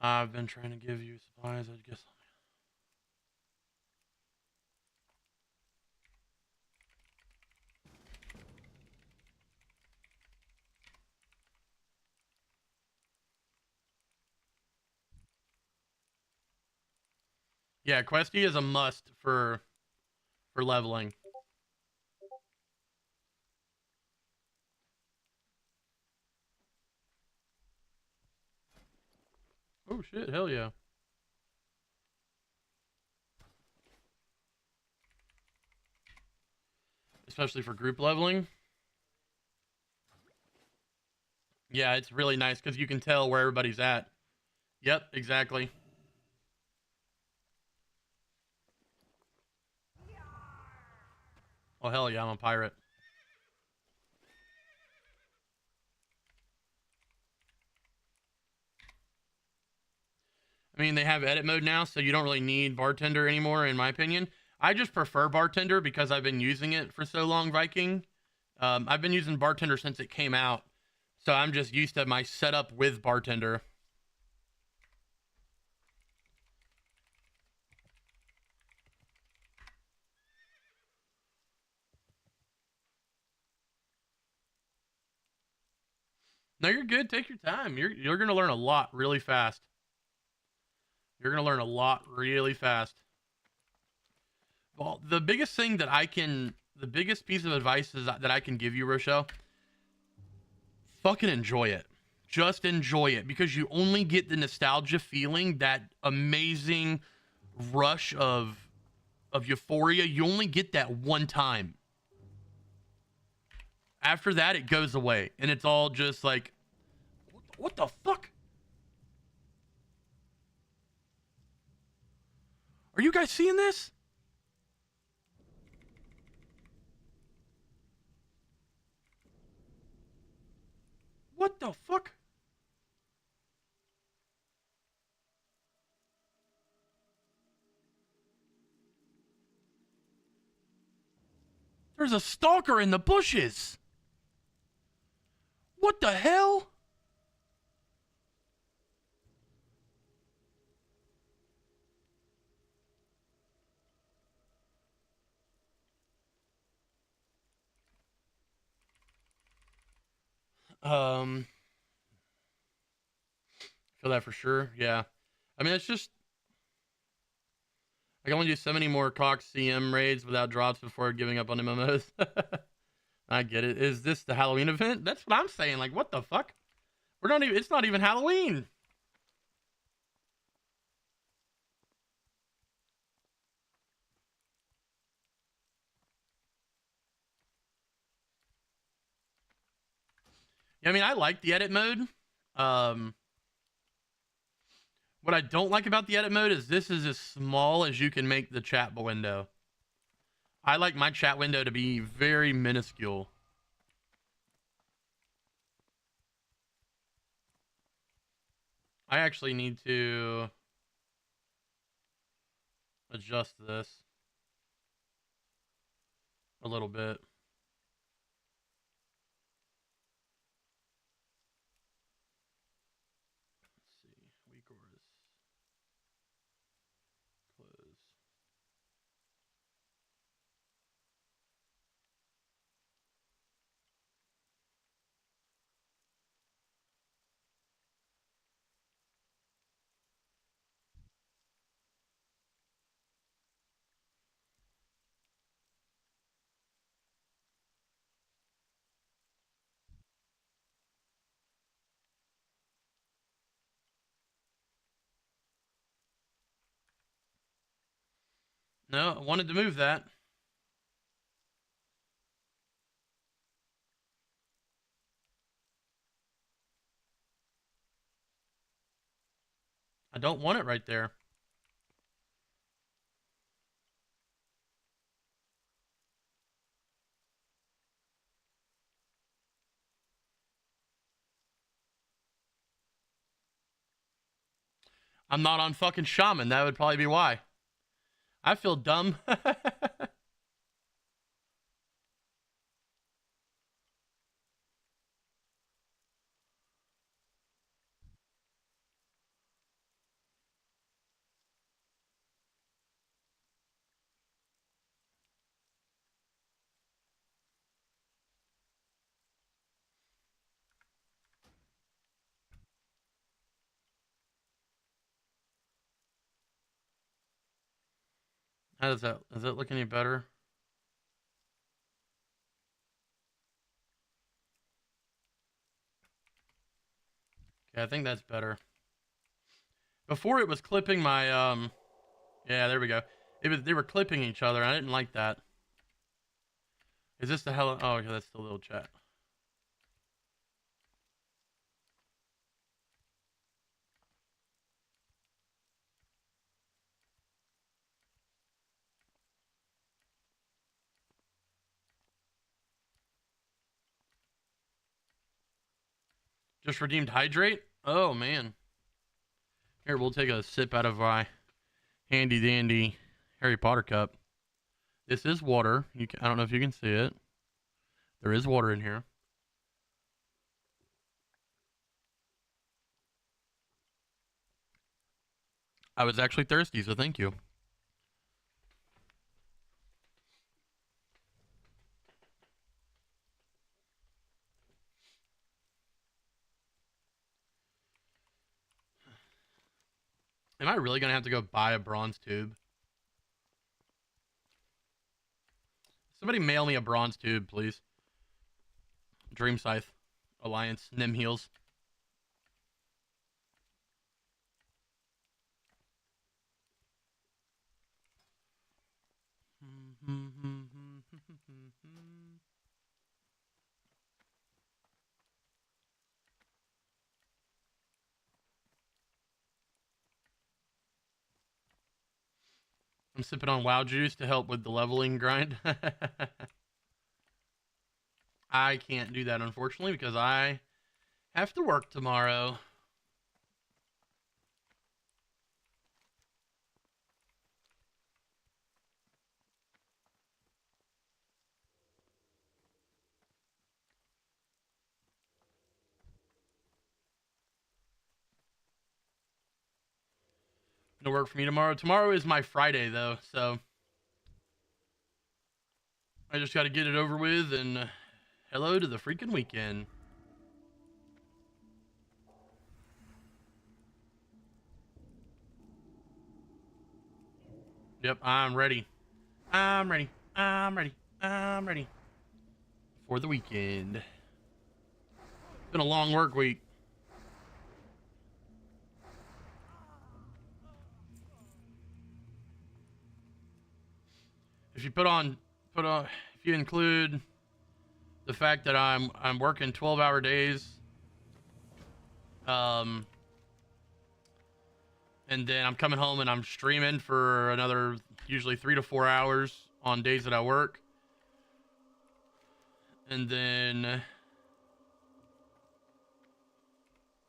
I've been trying to give you supplies. I guess. Yeah, Questy is a must for leveling. Oh shit, hell yeah. Especially for group leveling. Yeah, it's really nice because you can tell where everybody's at. Yep, exactly. Oh hell yeah, I'm a pirate. I mean, they have edit mode now, so you don't really need bartender anymore, in my opinion. I just prefer bartender because I've been using it for so long, Viking. I've been using bartender since it came out, so I'm just used to my setup with bartender. No, you're good. Take your time. You're gonna learn a lot really fast. You're gonna learn a lot really fast. Well, the biggest thing that the biggest piece of advice is that I can give you, Rochelle, fucking enjoy it. Just enjoy it because you only get the nostalgia feeling, that amazing rush of euphoria. You only get that one time. After that, it goes away, and it's all just like, what the fuck? Are you guys seeing this? What the fuck? There's a stalker in the bushes. What the hell? Feel that for sure. Yeah. I mean, it's just, I can only do so many more Cox CM raids without drops before giving up on MMOs. I get it. Is this the Halloween event? That's what I'm saying. Like, what the fuck? We're not even, it's not even Halloween. I mean, I like the edit mode. Um, what I don't like about the edit mode is this is as small as you can make the chat window. I like my chat window to be very minuscule. I actually need to adjust this a little bit. Let's see. Weak auras. Close. No, I wanted to move that. I don't want it right there. I'm not on fucking Shaman. That would probably be why. I feel dumb. How does that look any better? Okay, I think that's better. Before it was clipping my yeah, there we go. They were clipping each other. I didn't like that. Is this the hell? Oh, okay, that's the little chat. Just redeemed hydrate. Oh man. Here, we'll take a sip out of my handy dandy Harry Potter cup. This is water. I don't know if you can see it. There is water in here. I was actually thirsty, so thank you. Am I really gonna have to go buy a bronze tube? Somebody mail me a bronze tube, please. Dreamscythe Alliance Nim Heals. I'm sipping on WoW juice to help with the leveling grind. I can't do that, unfortunately, because I have to work tomorrow. No work for me tomorrow. Tomorrow is my Friday, though, so I just got to get it over with, and hello to the freaking weekend. Yep, I'm ready. I'm ready. I'm ready. I'm ready for the weekend. It's been a long work week. If you if you include the fact that I'm working 12-hour days, and then I'm coming home and I'm streaming for another usually 3 to 4 hours on days that I work, and then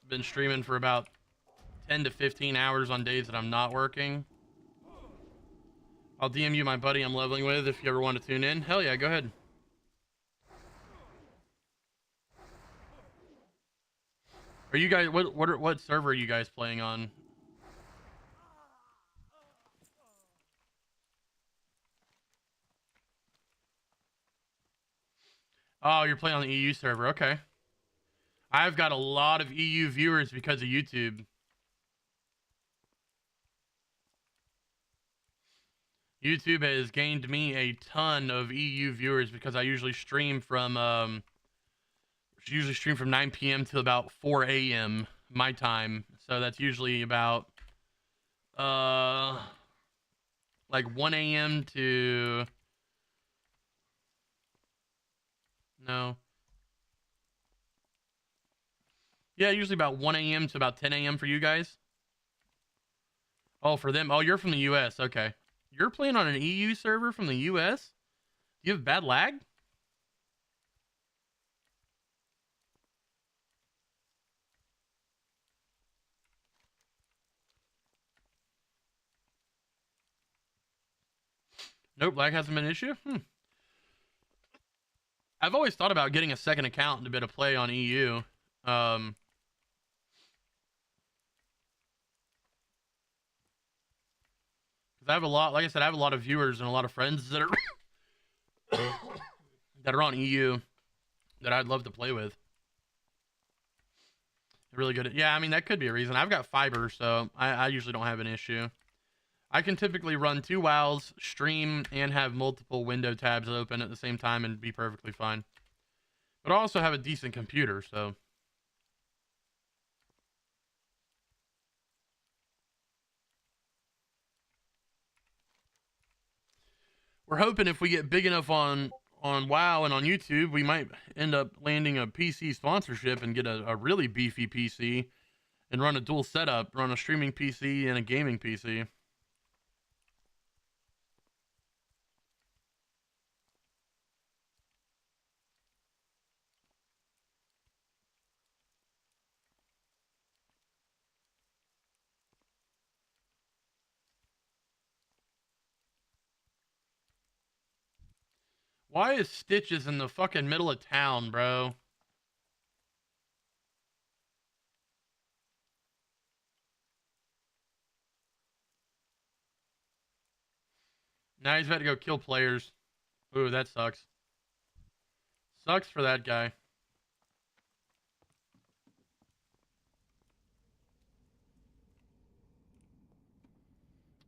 been streaming for about 10 to 15 hours on days that I'm not working. I'll DM you my buddy I'm leveling with if you ever want to tune in. Hell yeah, go ahead. Are you guys what server are you guys playing on? Oh, you're playing on the EU server. Okay. I've got a lot of EU viewers because of YouTube. YouTube has gained me a ton of EU viewers because I usually stream from 9 p.m. to about 4 a.m. my time. So that's usually about like 1 a.m. to no. Yeah, usually about 1 a.m. to about 10 a.m. for you guys. Oh, for them. Oh, you're from the US. Okay. You're playing on an EU server from the US? Do you have bad lag? Nope, lag hasn't been an issue. I've always thought about getting a second account to be able to play on EU. 'Cause I have a lot, like I said, I have a lot of viewers and a lot of friends that are that are on EU that I'd love to play with. Really good. Yeah, I mean, that could be a reason. I've got fiber, so I usually don't have an issue. I can typically run 2 WoWs, stream, and have multiple window tabs open at the same time and be perfectly fine. But I also have a decent computer, so. We're hoping if we get big enough on WoW and on YouTube, we might end up landing a PC sponsorship and get a really beefy PC and run a dual setup, run a streaming PC and a gaming PC. Why is Stitches in the fucking middle of town, bro? Now he's about to go kill players. Ooh, that sucks. Sucks for that guy.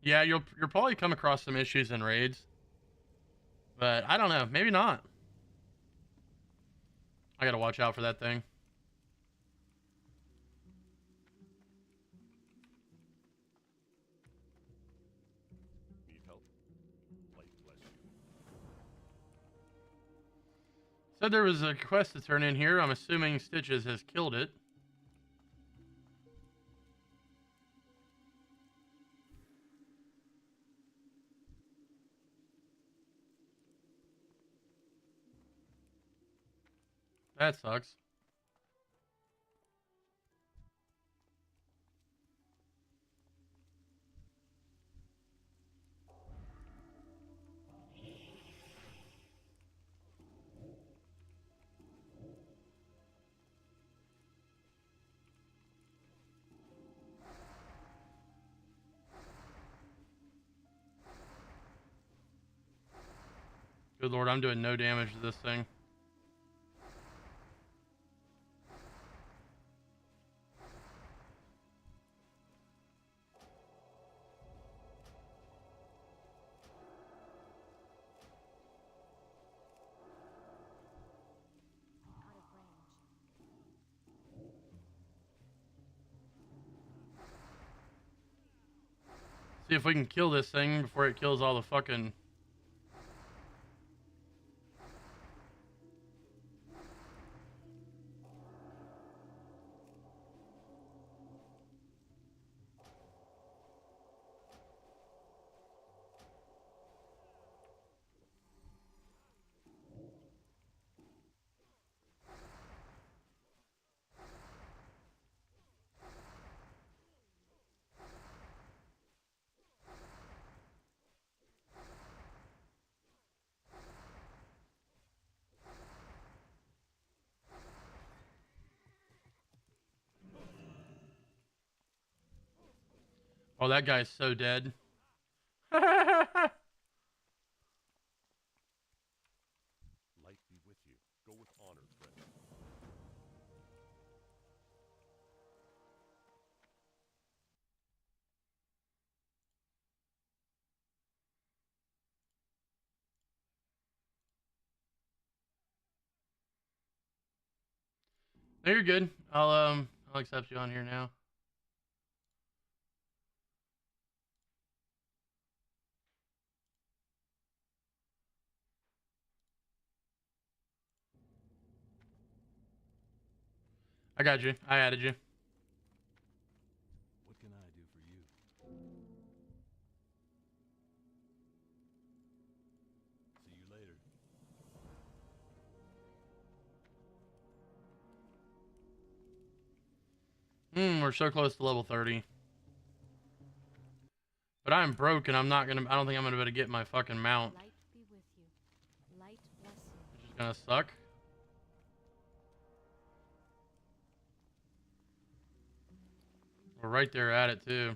Yeah, you'll probably come across some issues in raids. But I don't know, maybe not. I gotta watch out for that thing. Need help? Light bless you. Said there was a quest to turn in here. I'm assuming Stitches has killed it. That sucks. Good lord, I'm doing no damage to this thing. Out of range. See if we can kill this thing before it kills all the fucking... Oh, that guy's so dead. Light be with you. Go with honor, friend. No, you're good. I'll accept you on here now. I got you. I added you. What can I do for you? See you later. We're so close to level 30. But I'm broke and I don't think I'm gonna be able to get my fucking mount. Light be with you. Light bless you. Which is gonna suck. We're right there at it too.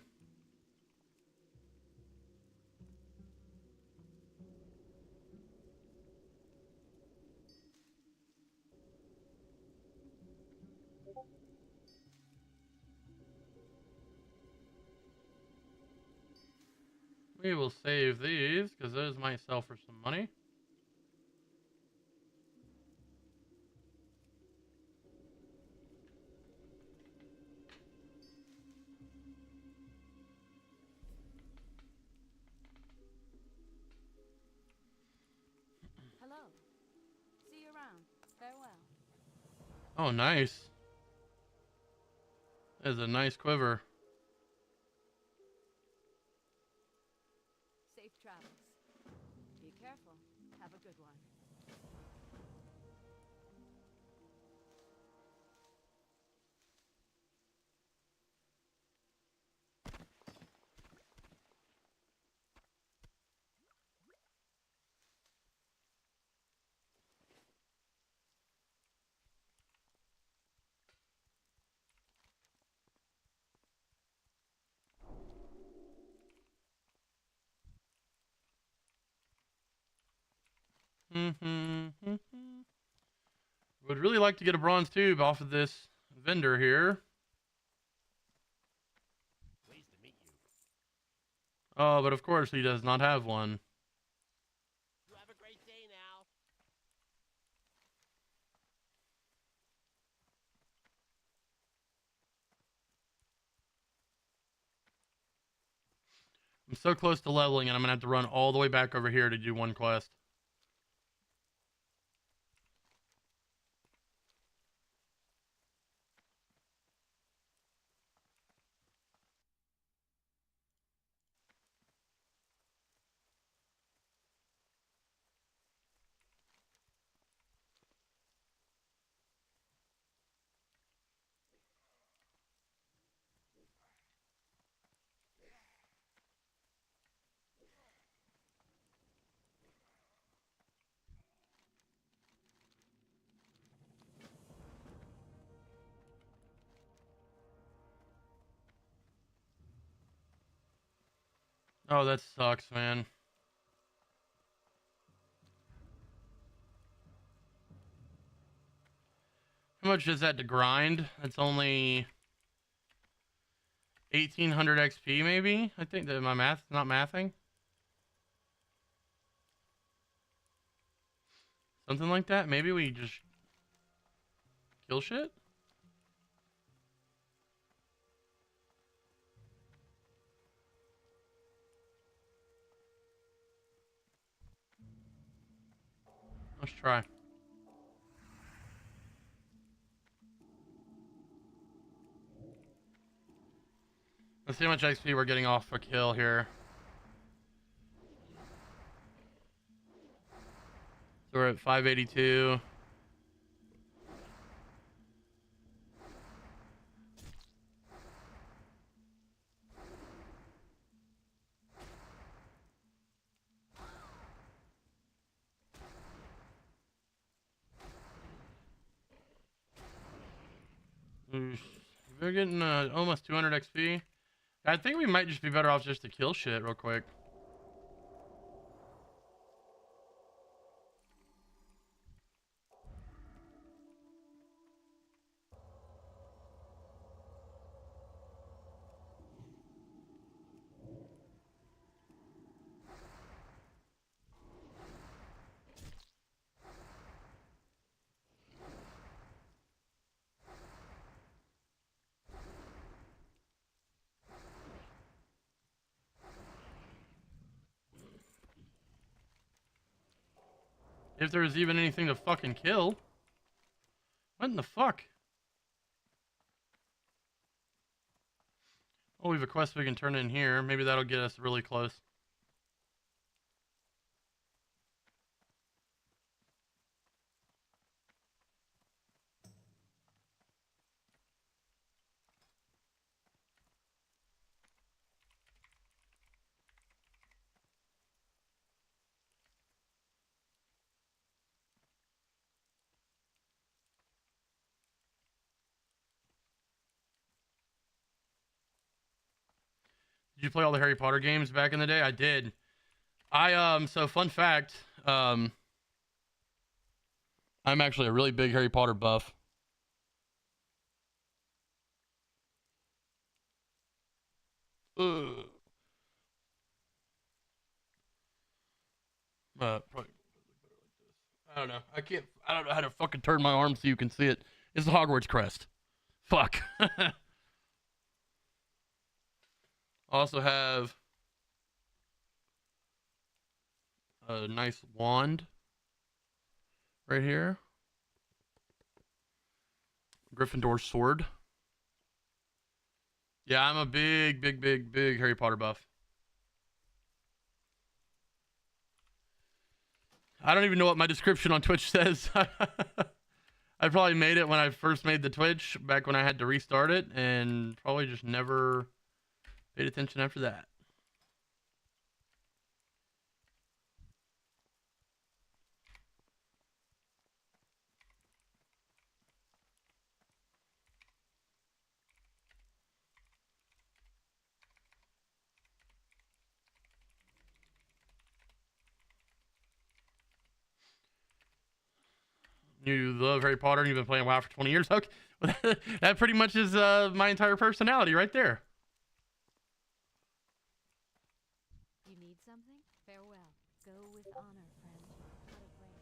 We will save these, because those might sell for some money. Hello. See you around. Farewell. Oh, nice. That is a nice quiver. Safe travels. Be careful. Have a good one. Would really like to get a bronze tube off of this vendor here. Pleased to meet you. Oh, but of course he does not have one. You have a great day now. I'm so close to leveling and I'm gonna have to run all the way back over here to do one quest. Oh, that sucks, man. How much is that to grind? That's only 1800 XP, maybe? I think that my math's not mathing. Something like that. Maybe we just kill shit? Let's try. Let's see how much XP we're getting off a kill here. So we're at 582. We're getting almost 200 XP. I think we might just be better off just to kill shit real quick. If there was even anything to fucking kill. What in the fuck? Oh, we have a quest we can turn in here. Maybe that'll get us really close. Did you play all the Harry Potter games back in the day? I did. So fun fact, I'm actually a really big Harry Potter buff. Ugh. Probably I don't know. I don't know how to fucking turn my arm so you can see it. It's the Hogwarts crest. Fuck. Also have a nice wand right here. Gryffindor sword. Yeah, I'm a big Harry Potter buff. I don't even know what my description on Twitch says. I probably made it when I first made the Twitch, back when I had to restart it, and probably just never paid attention after that. You love Harry Potter and you've been playing WoW for 20 years? Okay. That pretty much is my entire personality right there. You need something? Farewell. Go with honor, friend. Out of range.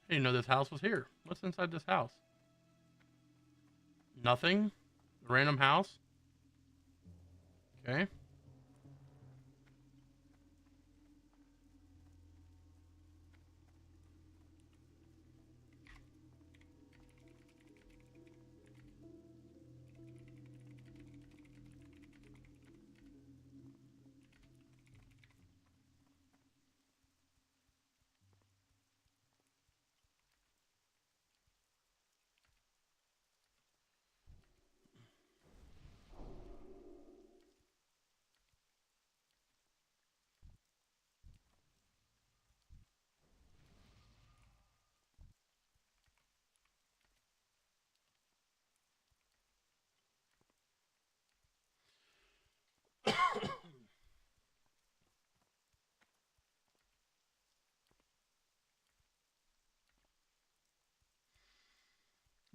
I didn't know this house was here. What's inside this house? Nothing? Random house? Okay.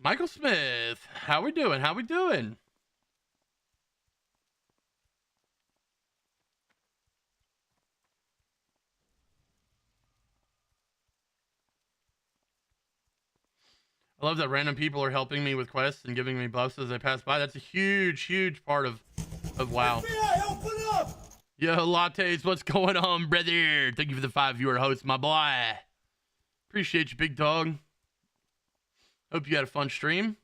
Michael Smith, how we doing? How we doing? I love that random people are helping me with quests and giving me buffs as I pass by. That's a huge part of WoW. FBI, open up! Yo, Lattes, what's going on, brother? Thank you for the 5 viewer host, my boy. Appreciate you, big dog. Hope you had a fun stream.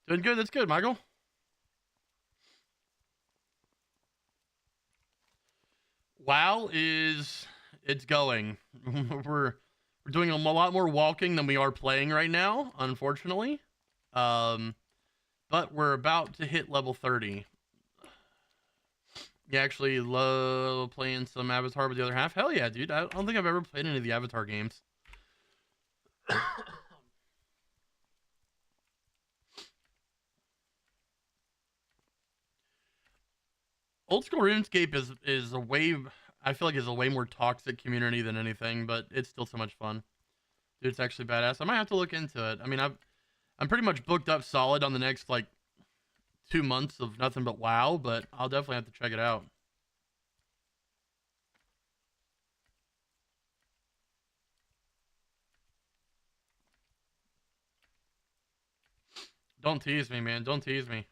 Doing good. That's good, Michael. WoW it's going. we're doing a lot more walking than we are playing right now, unfortunately. But we're about to hit level 30. You actually love playing some Avatar with the other half? Hell yeah, dude. I don't think I've ever played any of the Avatar games. Old school RuneScape is a way, I feel like is a way more toxic community than anything, but it's still so much fun. Dude, it's actually badass. I might have to look into it. I mean, I'm pretty much booked up solid on the next like 2 months of nothing but WoW, but I'll definitely have to check it out. Don't tease me, man. Don't tease me.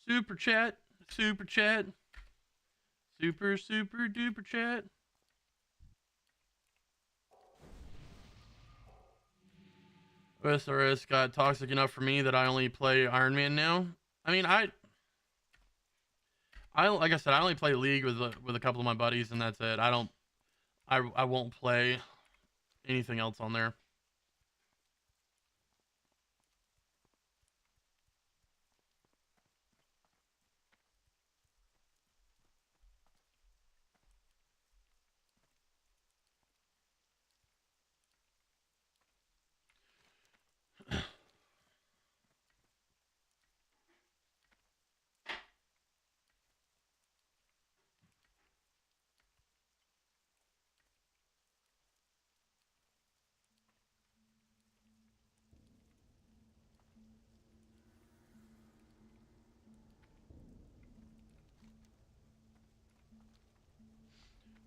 Super chat. Super chat. Super duper chat. OSRS got toxic enough for me that I only play Iron Man now. I mean, I like I said, I only play League with a couple of my buddies, and that's it. I won't play anything else on there.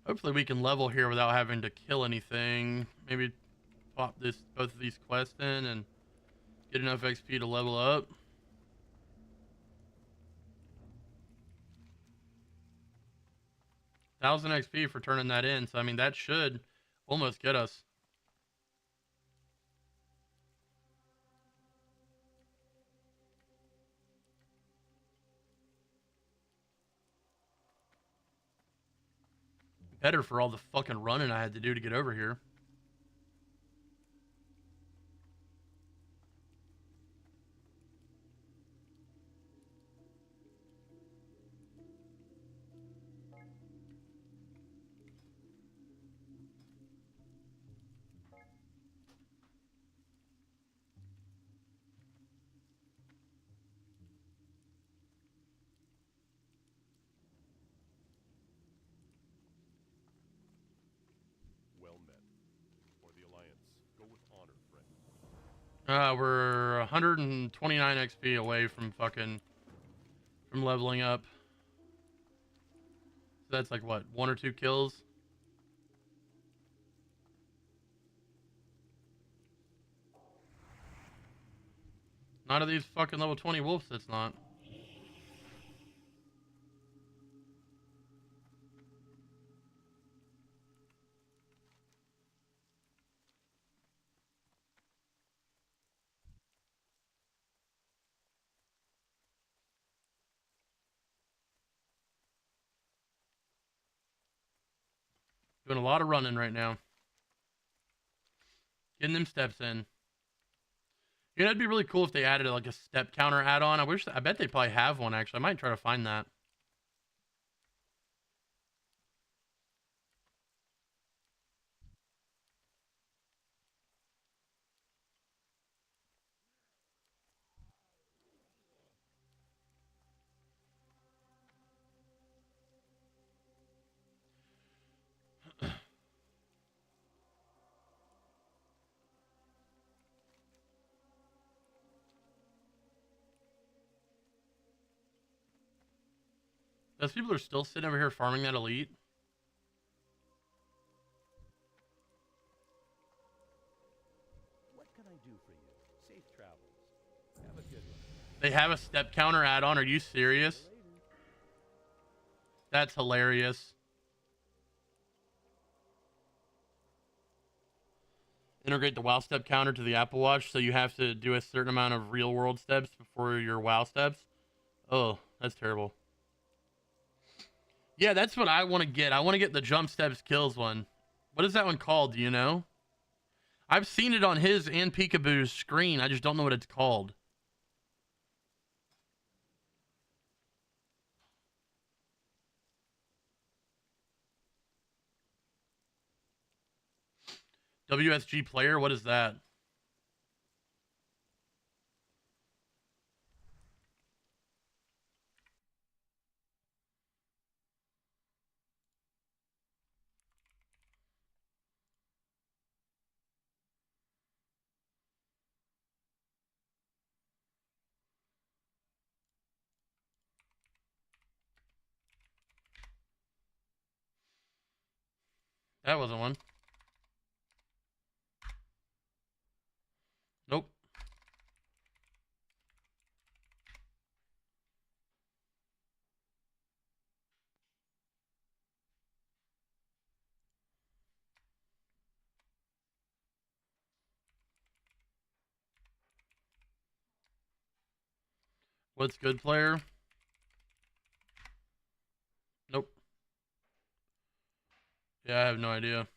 Hopefully we can level here without having to kill anything. Maybe pop both of these quests in and get enough XP to level up. $1,000 XP for turning that in. So I mean that should almost get us. Better for all the fucking running I had to do to get over here. Well met. For the Alliance, go with honor, friend. We're 129 XP away from leveling up. So that's like what, 1 or 2 kills? Not of these fucking level 20 wolves, it's not. Doing a lot of running right now. Getting them steps in. You know, it'd be really cool if they added like a step counter add-on. I bet they probably have one actually. I might try to find that. Those people are still sitting over here farming that elite. What can I do for you? Safe travels. Have a good one. They have a step counter add-on. Are you serious? That's hilarious. Integrate the WoW step counter to the Apple Watch, so you have to do a certain amount of real world steps before your WoW steps. Oh, that's terrible. Yeah, that's what I want to get. I want to get the jump steps kills one. What is that one called? Do you know? I've seen it on his and Peekaboo's screen. I just don't know what it's called. WSG player? What is that? That wasn't one. What's good, player? Nope. Yeah, I have no idea.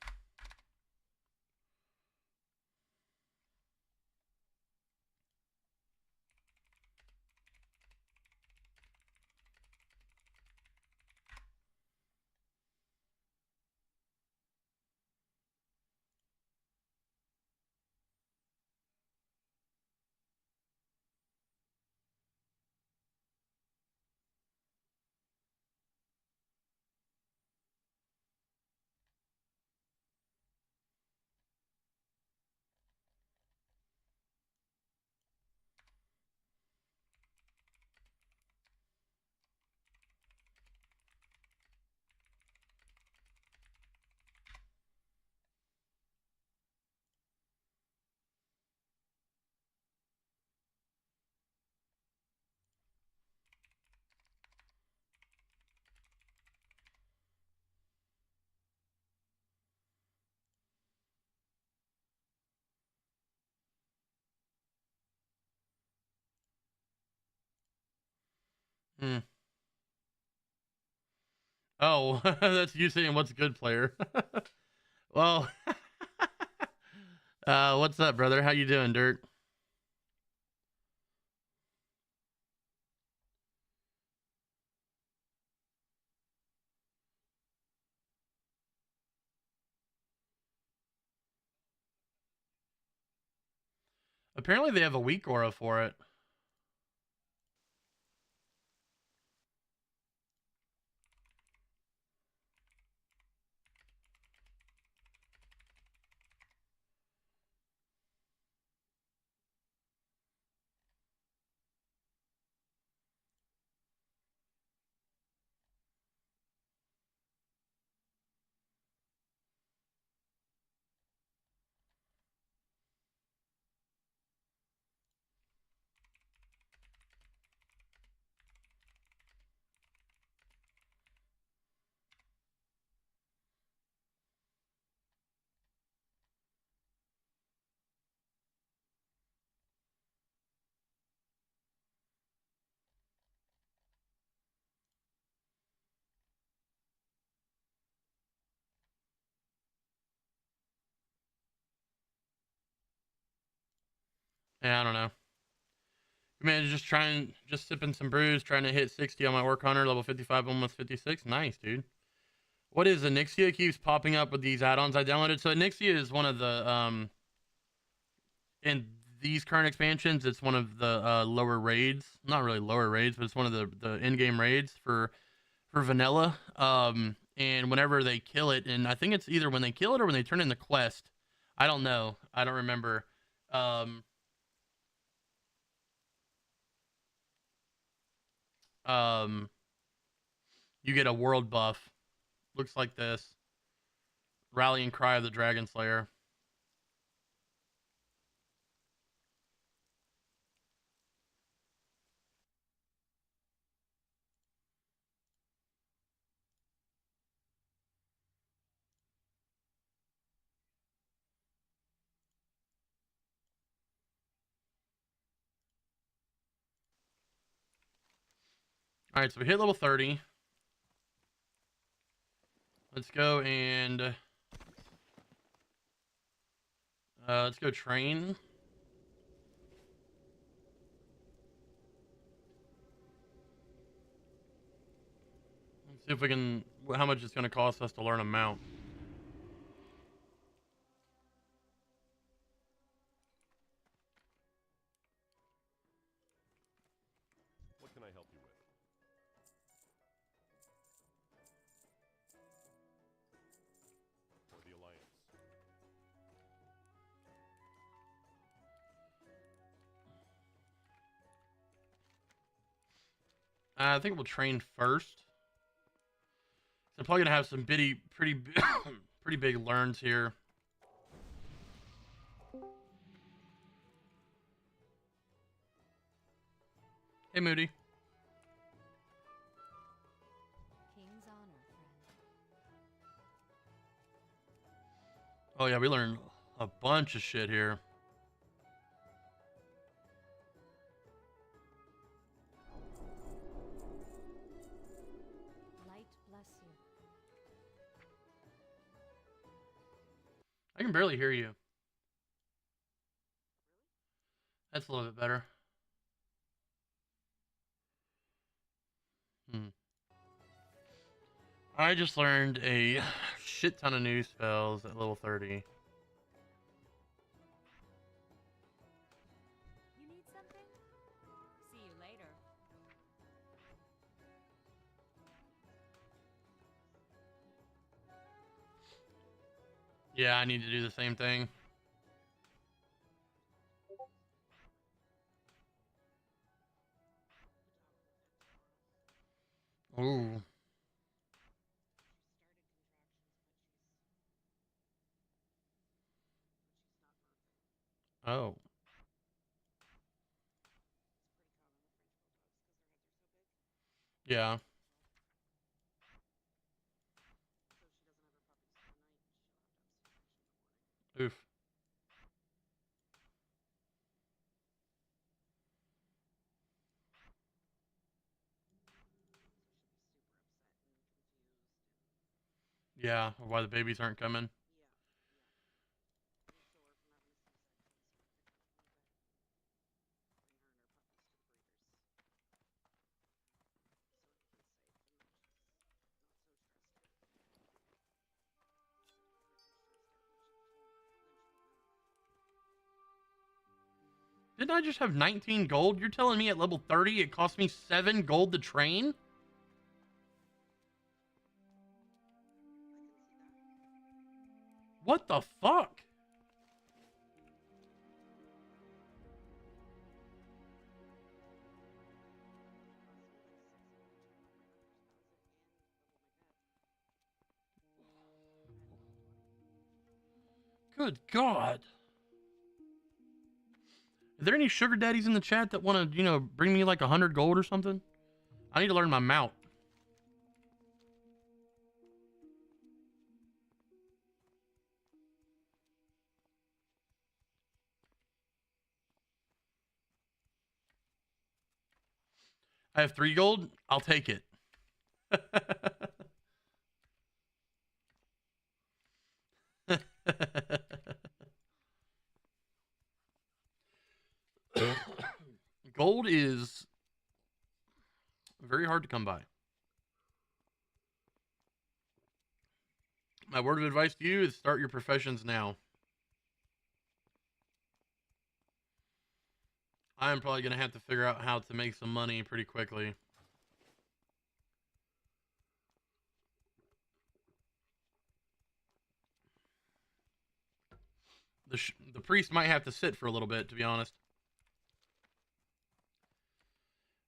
Hmm. Oh, that's you saying what's good, player. Well, what's up, brother? How you doing, Dirt? Apparently they have a weak aura for it. Yeah, I don't know. Man, just sipping some brews, trying to hit 60 on my Orc Hunter, level 55, almost 56. Nice, dude. What is Anixia? Keeps popping up with these add-ons I downloaded. So Anixia is one of the in these current expansions, it's one of the lower raids. Not really lower raids, but it's one of the in-game raids for vanilla. And whenever they kill it, and I think it's either when they kill it or when they turn in the quest. I don't know. I don't remember. Um, um, you get a world buff. Looks like this. Rallying Cry of the Dragon Slayer. All right, so we hit level 30. Let's go and let's go train. Let's see if we can. How much it's going to cost us to learn a mount. What can I help you with? For the Alliance. I think we'll train first. So I'm probably gonna have some pretty pretty big learns here. Hey, Moody. King's honor, friend. Oh yeah, we learned a bunch of shit here. barely hear you. That's a little bit better. I just learned a shit ton of new spells at level 30. You need something? See you later. Yeah, I need to do the same thing. Ooh. Oh. Yeah. Oof. Yeah, why the babies aren't coming. Didn't I just have 19 gold? You're telling me at level 30 it cost me 7 gold to train? What the fuck? Good God. Are there any sugar daddies in the chat that want to, you know, bring me like 100 gold or something? I need to learn my mount. I have 3 gold. I'll take it. Gold is very hard to come by. My word of advice to you is start your professions now. I'm probably going to have to figure out how to make some money pretty quickly. The priest might have to sit for a little bit, to be honest.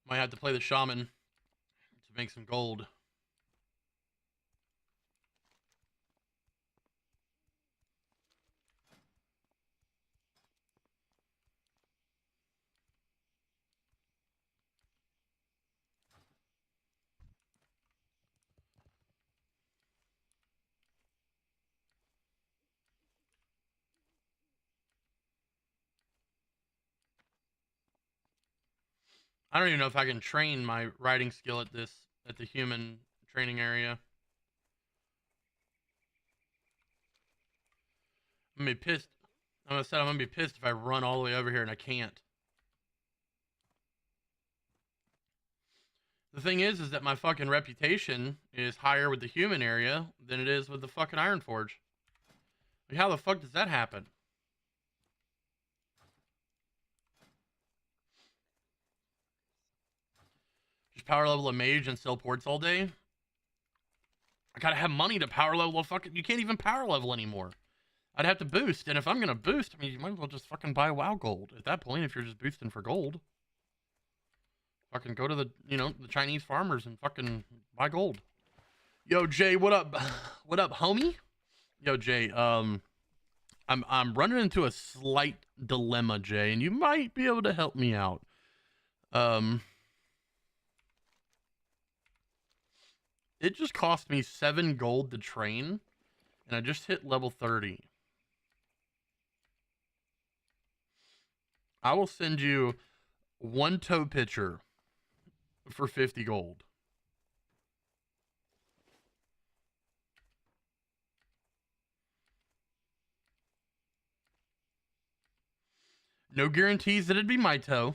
Might have to play the shaman to make some gold. I don't even know if I can train my riding skill at the human training area. I'm gonna be pissed. I'm gonna be pissed if I run all the way over here and I can't. The thing is that my fucking reputation is higher with the human area than it is with the fucking Iron Forge. Like, how the fuck does that happen? Just power level a mage and sell ports all day? I gotta have money to power level a fucking... You can't even power level anymore. I'd have to boost, and if I'm gonna boost, I mean, you might as well just fucking buy WoW gold. At that point, if you're just boosting for gold, fucking go to the, you know, the Chinese farmers and fucking buy gold. Yo, Jay, what up? What up, homie? Yo, Jay, I'm running into a slight dilemma, Jay, and you might be able to help me out. It just cost me 7 gold to train, and I just hit level 30. I will send you 1 toe pitcher for 50 gold. No guarantees that it'd be my toe.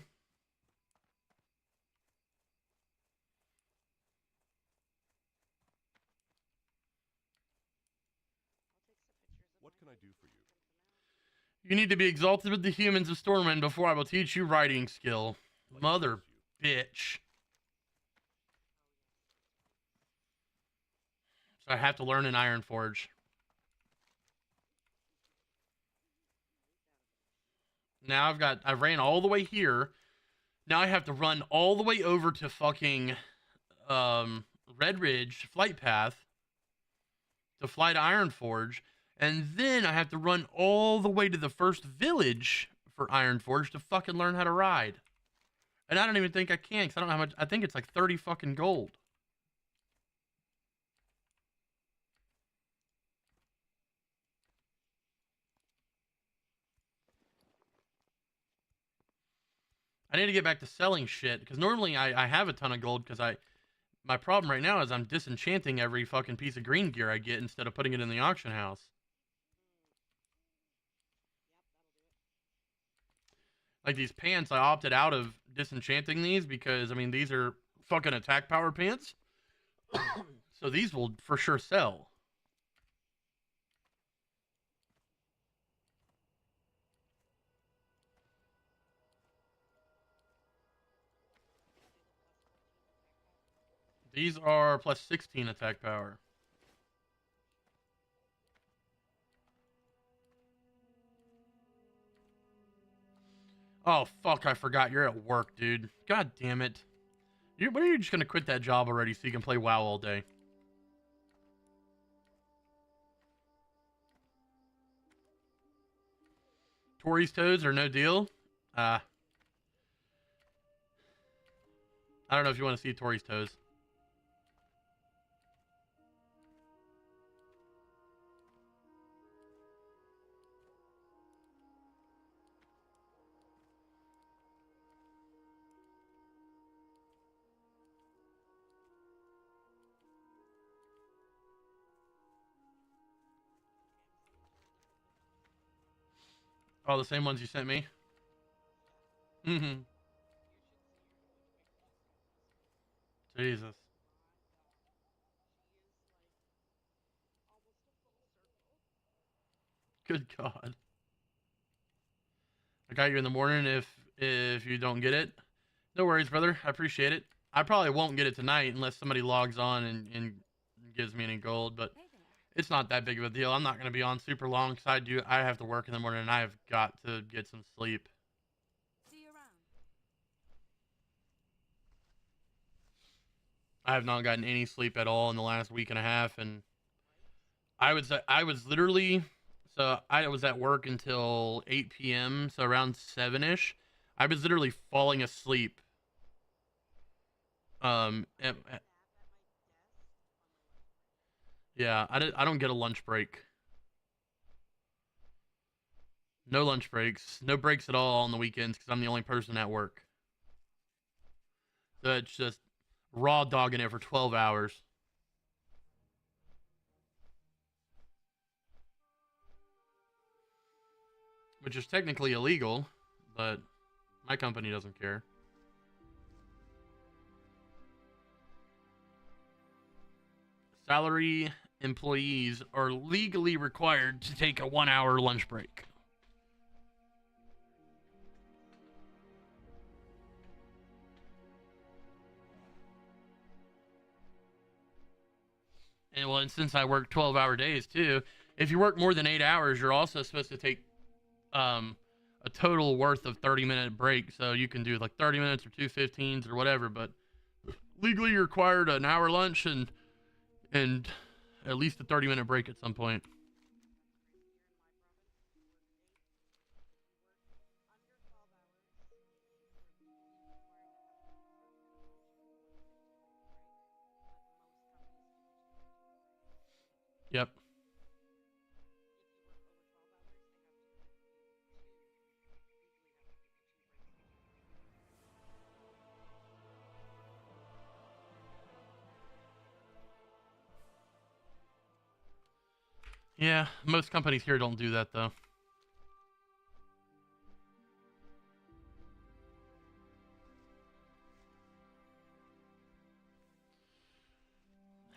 What can I do for you? You need to be exalted with the humans of Stormwind before I will teach you writing skill. Let me Mother serve you. bitch. So I have to learn an Iron Forge. Now I've ran all the way here. Now I have to run all the way over to fucking Red Ridge flight path to fly to Iron Forge. And then I have to run all the way to the first village for Iron Forge to fucking learn how to ride. And I don't even think I can, because I don't know how much. I think it's like 30 fucking gold. I need to get back to selling shit, because normally I have a ton of gold, because my problem right now is I'm disenchanting every fucking piece of green gear I get instead of putting it in the auction house. Like these pants, I opted out of disenchanting these because, I mean, these are fucking attack power pants. So these will for sure sell. These are plus 16 attack power. Oh, fuck, I forgot. You're at work, dude. God damn it. When are you just going to quit that job already so you can play WoW all day? Tori's toes are no deal? I don't know if you want to see Tori's toes. Oh, the same ones you sent me? Mm-hmm. Jesus. Good God. I got you in the morning if you don't get it. No worries, brother. I appreciate it. I probably won't get it tonight unless somebody logs on and gives me any gold, but Hey there. it's not that big of a deal. I'm not going to be on super long because I have to work in the morning and I have got to get some sleep. See you around. I have not gotten any sleep at all in the last week and a half, and I was literally, so I was at work until 8 p.m. So around 7ish, I was literally falling asleep. Yeah, I don't get a lunch break. No lunch breaks. No breaks at all on the weekends because I'm the only person at work. So it's just raw dogging it for 12 hours. Which is technically illegal, but my company doesn't care. Salary employees are legally required to take a 1 hour lunch break. And well, and since I work 12-hour days too, if you work more than 8 hours, you're also supposed to take a total worth of 30-minute break. So you can do like 30 minutes or 2 15s or whatever, but legally you're required an hour lunch and at least a 30-minute break at some point. Yep. Yeah, most companies here don't do that though.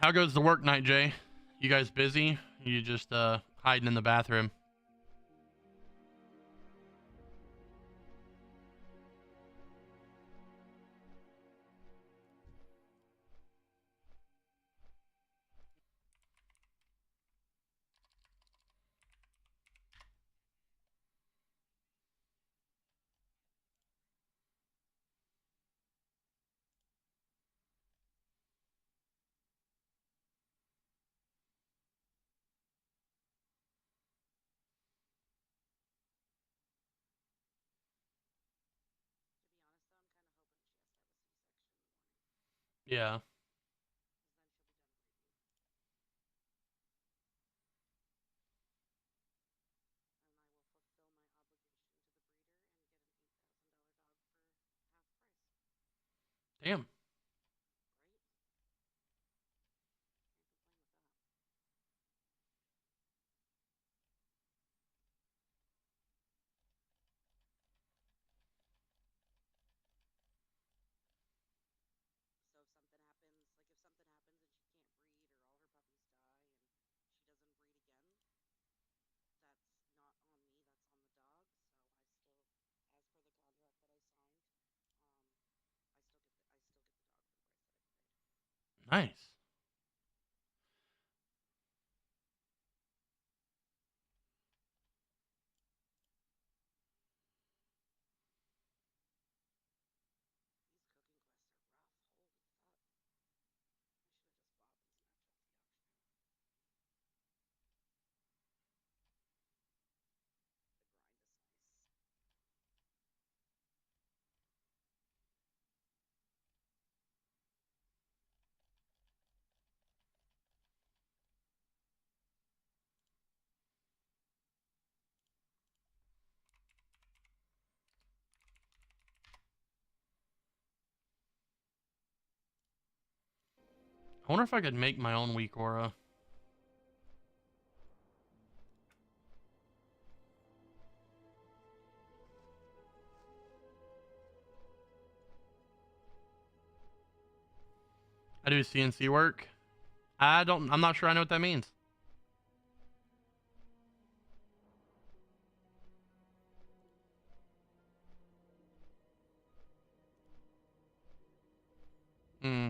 How goes the work night, Jay? You guys busy? You just hiding in the bathroom? Yeah. Damn. Nice. I wonder if I could make my own weak aura. I do CNC work. I'm not sure I know what that means. Hmm.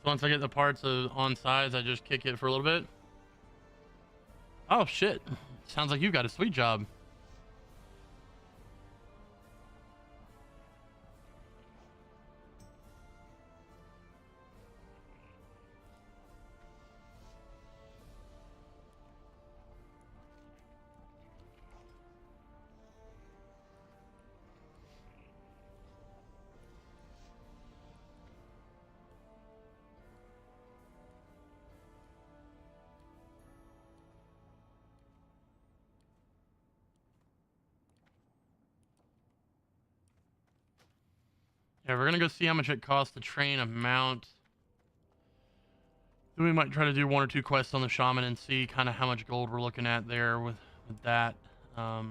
So once I get the parts on size, I just kick it for a little bit. Oh shit. Sounds like you got a sweet job. Yeah, we're gonna go see how much it costs to train a mount. Then we might try to do 1 or 2 quests on the shaman and see kind of how much gold we're looking at there with that. I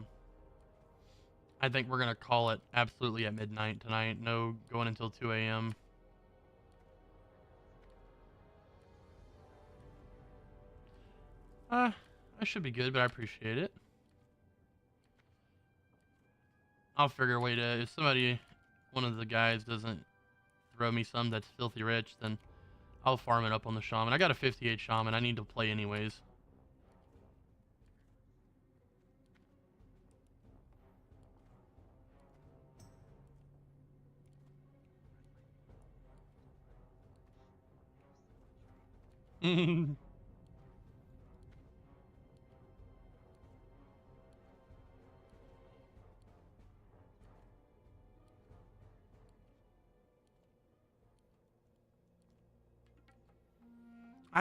think we're gonna call it absolutely at midnight tonight. No going until 2 a.m. I should be good, but I appreciate it. I'll figure a way to, if somebody, one of the guys doesn't throw me some that's filthy rich, then I'll farm it up on the shaman. I got a 58 shaman. I need to play anyways. I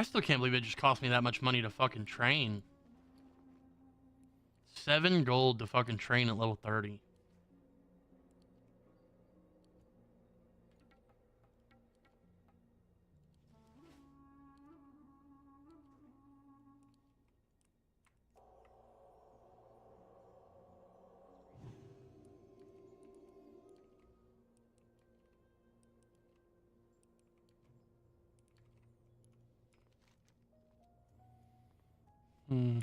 still can't believe it just cost me that much money to fucking train. 7 gold to fucking train at level 30. Hmm.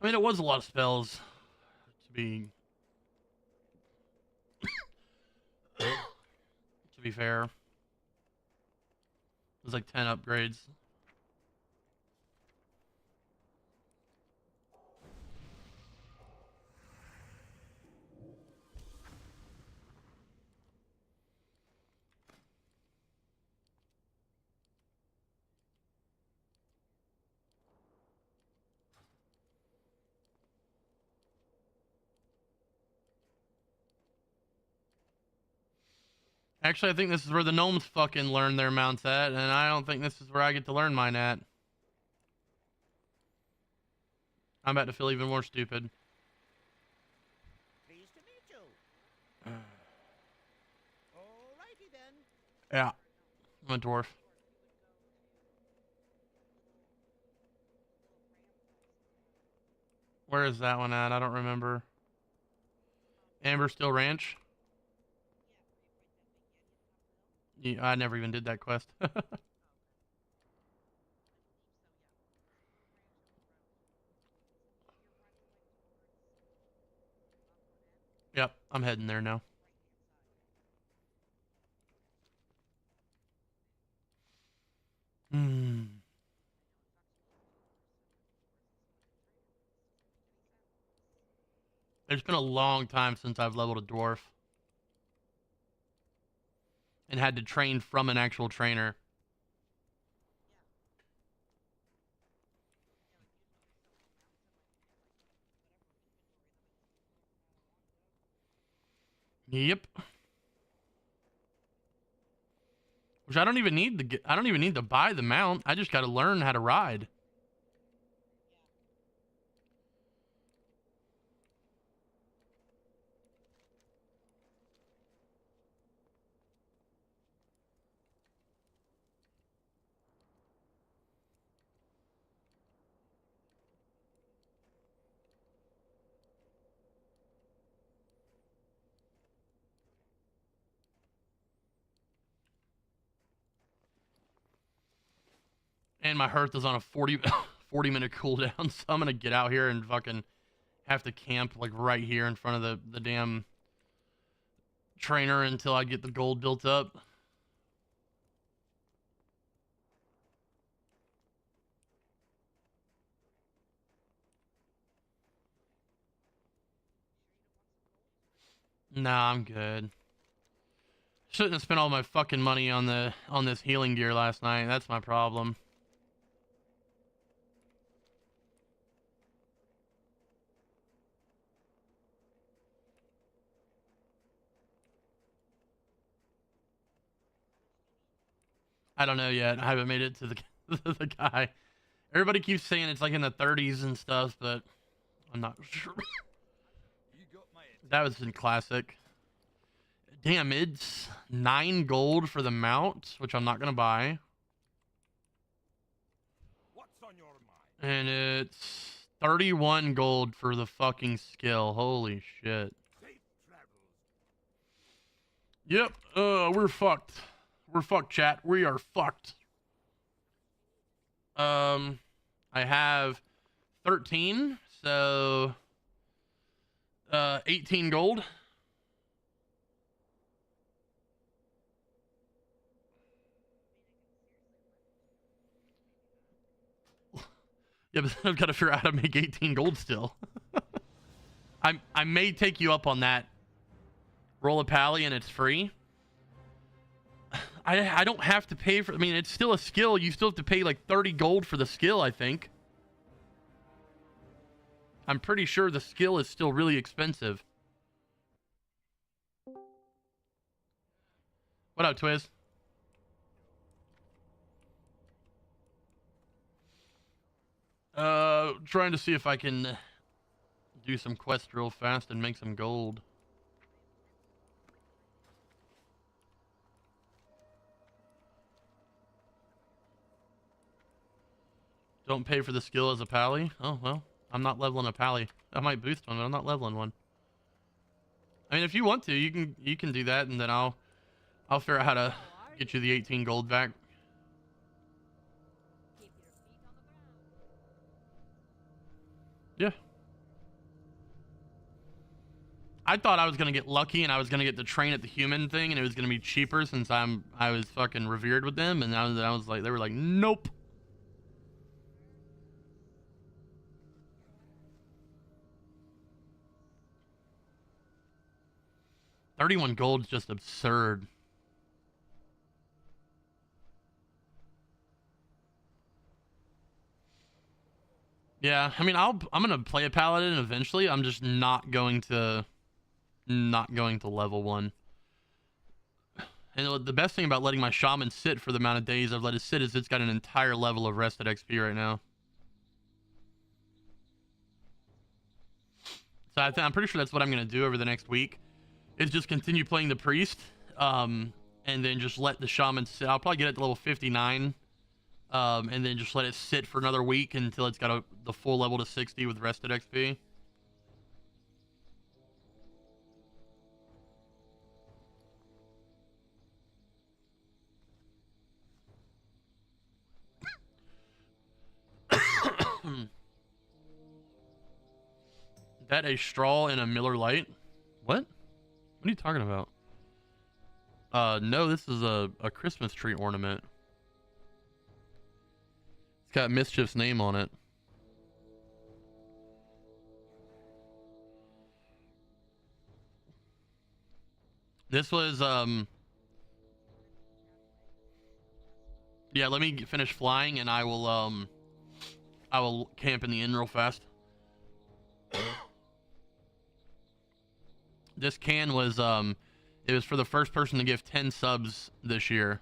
I mean, it was a lot of spells, to be fair. It was like 10 upgrades. Actually, I think this is where the gnomes fucking learn their mounts at, and I don't think this is where I get to learn mine at. I'm about to feel even more stupid. Pleased to meet you. Alrighty then. Yeah, I'm a dwarf. Where is that one at? I don't remember. Amber Still Ranch? Yeah, I never even did that quest. Yep, I'm heading there now. Hmm. It's been a long time since I've leveled a dwarf. And had to train from an actual trainer. Yep. Which I don't even need to get. I don't even need to buy the mount. I just got to learn how to ride. And my hearth is on a 40-minute cooldown, so I'm gonna get out here and fucking have to camp like right here in front of the damn trainer until I get the gold built up. Nah, I'm good. Shouldn't have spent all my fucking money on this healing gear last night. That's my problem. I don't know yet. I haven't made it to the the guy. Everybody keeps saying it's like in the 30s and stuff, but I'm not sure. That was in classic. Damn, it's 9 gold for the mount, which I'm not gonna buy. What's on your mind? And it's 31 gold for the fucking skill. Holy shit. Safe travels. Yep, we're fucked. We're fucked, chat. We are fucked. I have 13, so 18 gold. Yeah, but then I've got to figure out how to make 18 gold still. I may take you up on that. Roll a pally and it's free. I don't have to pay for... I mean, it's still a skill. You still have to pay like 30 gold for the skill, I think. I'm pretty sure the skill is still really expensive. What up, Twiz? Trying to see if I can do some quests real fast and make some gold. Don't pay for the skill as a pally? Oh, well, I'm not leveling a pally. I might boost one, but I'm not leveling one. I mean, if you want to, you can do that, and then I'll figure out how to get you the 18 gold back. Yeah. I thought I was gonna get lucky and I was gonna get to train at the human thing and it was gonna be cheaper since I was fucking revered with them, and I was like, they were like, nope. $31 gold is just absurd. Yeah, I mean, I'm gonna play a paladin eventually. I'm just not going to level one. And the best thing about letting my shaman sit for the amount of days I've let it sit is it's got an entire level of rested XP right now. So I'm pretty sure that's what I'm gonna do over the next week. Is just continue playing the priest, and then just let the shaman sit. I'll probably get it to level 59. And then just let it sit for another week until it's got the full level to 60 with rested XP. That a straw in a Miller Lite? What? What are you talking about? No, this is a Christmas tree ornament. It's got Mischief's name on it. This was, yeah, let me finish flying and I will camp in the inn real fast. This can was, it was for the first person to give 10 subs this year.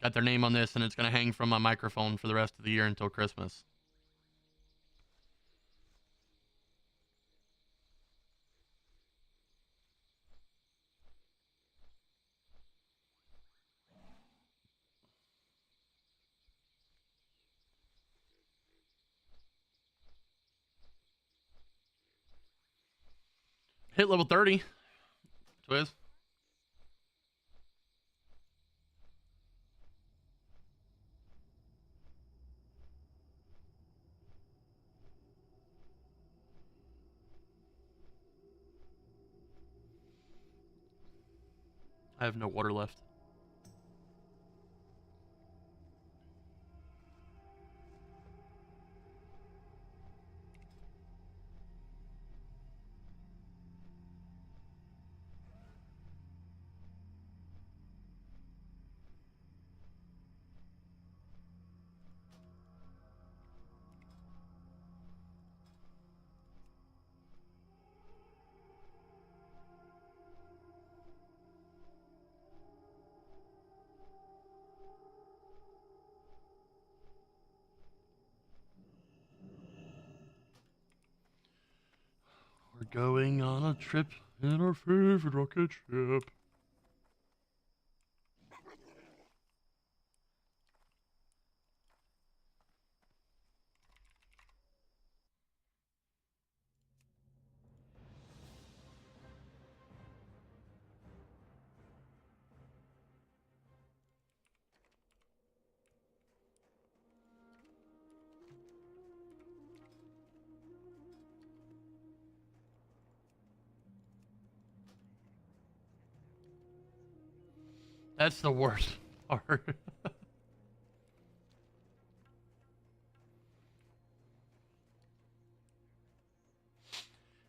Got their name on this, and it's going to hang from my microphone for the rest of the year until Christmas. Hit level 30. Twiz. I have no water left. We're going on a trip in our favorite rocket ship. That's the worst part.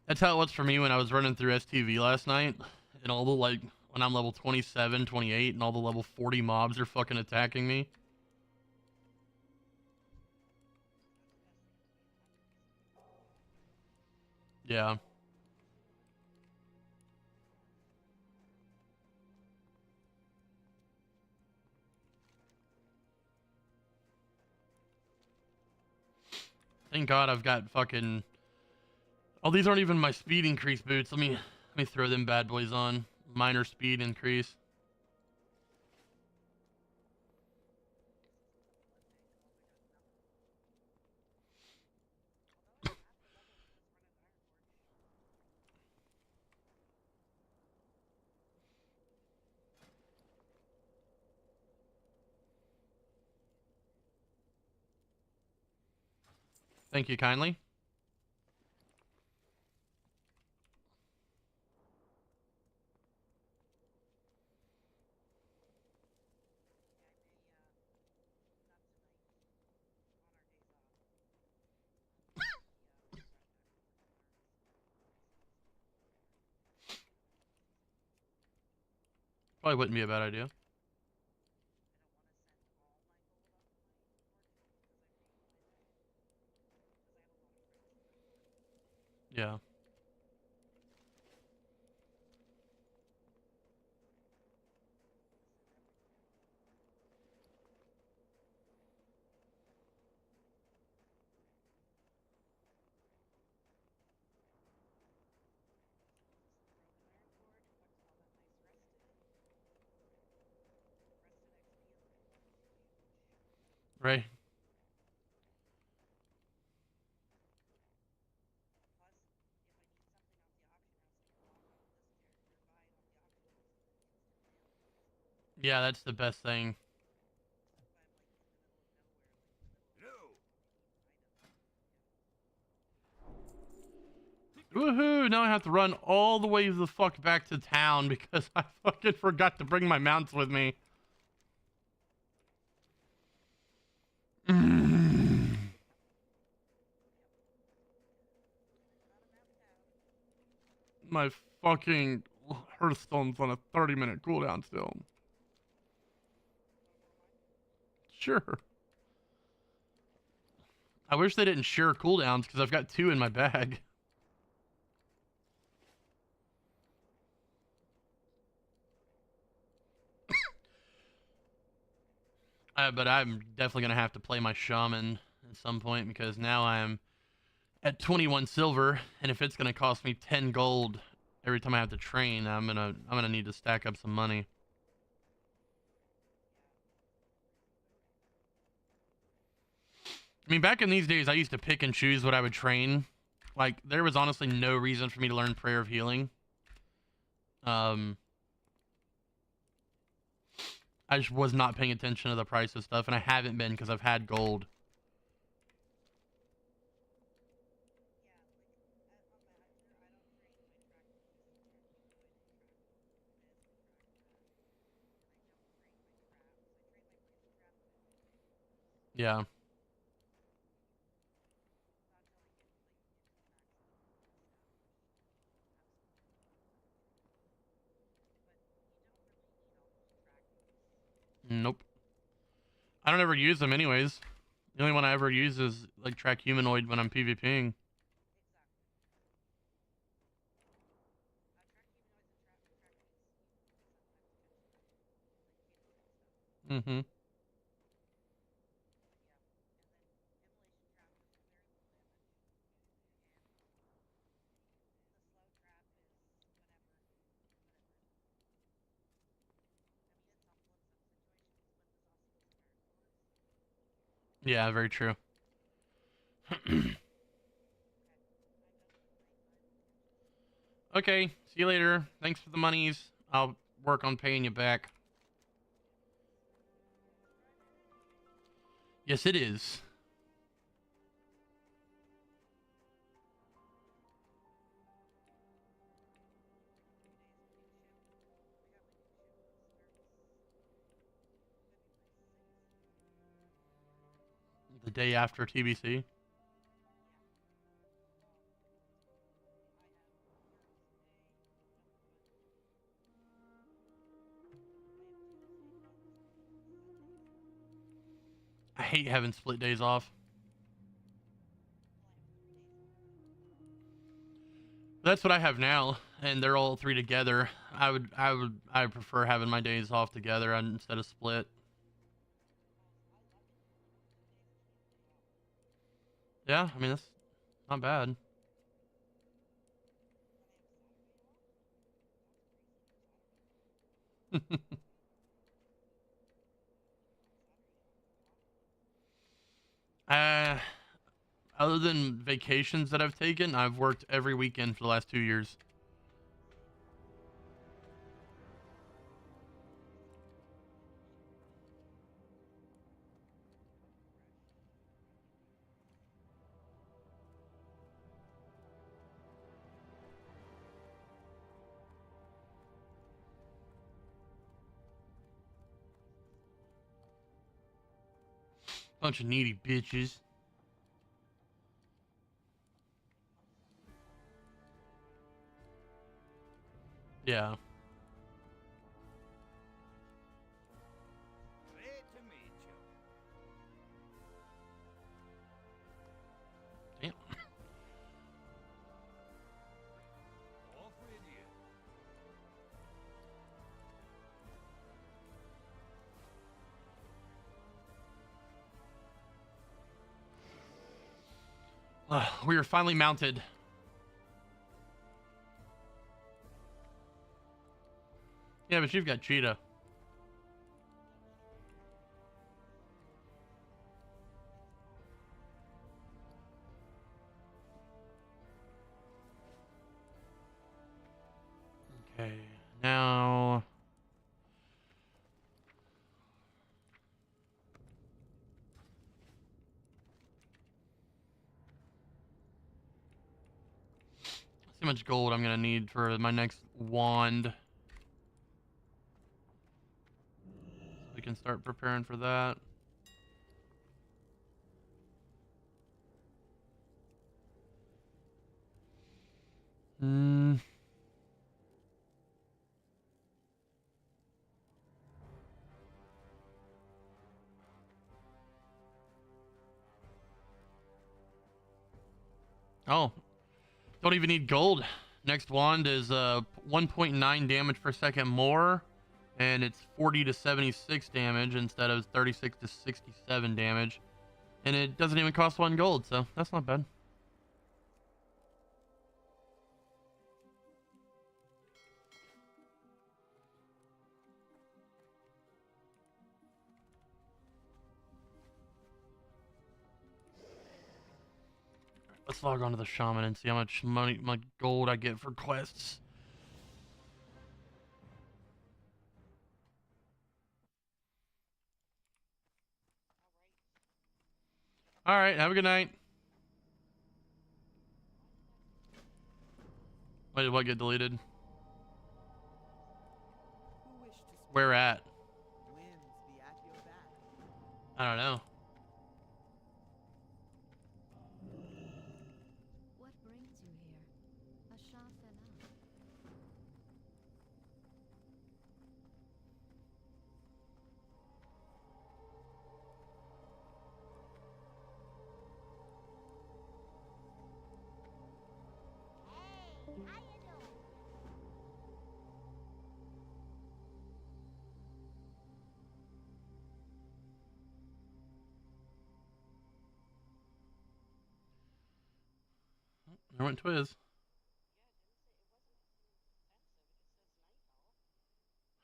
That's how it was for me when I was running through STV last night. And all the, like, when I'm level 27, 28, and all the level 40 mobs are fucking attacking me. Yeah. Thank God I've got fucking... Oh, these aren't even my speed increase boots. Let me throw them bad boys on. Minor speed increase. Thank you kindly. Probably wouldn't be a bad idea. Yeah. Right. Yeah, that's the best thing. Woohoo! Now I have to run all the way the fuck back to town because I fucking forgot to bring my mounts with me. My fucking Hearthstone's on a 30-minute cooldown still. Sure. I wish they didn't share cooldowns because I've got 2 in my bag. But I'm definitely going to have to play my shaman at some point because now I'm at 21 silver, and if it's going to cost me 10 gold every time I have to train, I'm gonna need to stack up some money. I mean, back in these days, I used to pick and choose what I would train. Like, there was honestly no reason for me to learn Prayer of Healing. I just was not paying attention to the price of stuff, and I haven't been because I've had gold. Yeah. Nope. I don't ever use them anyways. The only one I ever use is, like, track humanoid when I'm PvPing. Mm-hmm. Yeah, very true. Okay, see you later. Thanks for the monies. I'll work on paying you back. Yes, it is. The day after TBC. hate having split days off. That's what I have now, and they're all 3 together. I prefer having my days off together instead of split. Yeah, I mean that's not bad. uh, Other than vacations that I've taken, I've worked every weekend for the last 2 years. Bunch of needy bitches. Yeah. Great to meet you. Damn. Off with you. We are finally mounted. Yeah, but you've got Cheetah. Okay, now... See how much gold I'm gonna need for my next wand. So we can start preparing for that. Oh, don't even need gold. Next wand is 1.9 damage per second more, and it's 40 to 76 damage instead of 36 to 67 damage, and it doesn't even cost 1 gold, so that's not bad. Let's log on to the shaman and see how much money, my gold I get for quests. All right, have a good night. Wait, did what get deleted? Where at? I don't know. What brings you here? A Shafena. There went Twiz.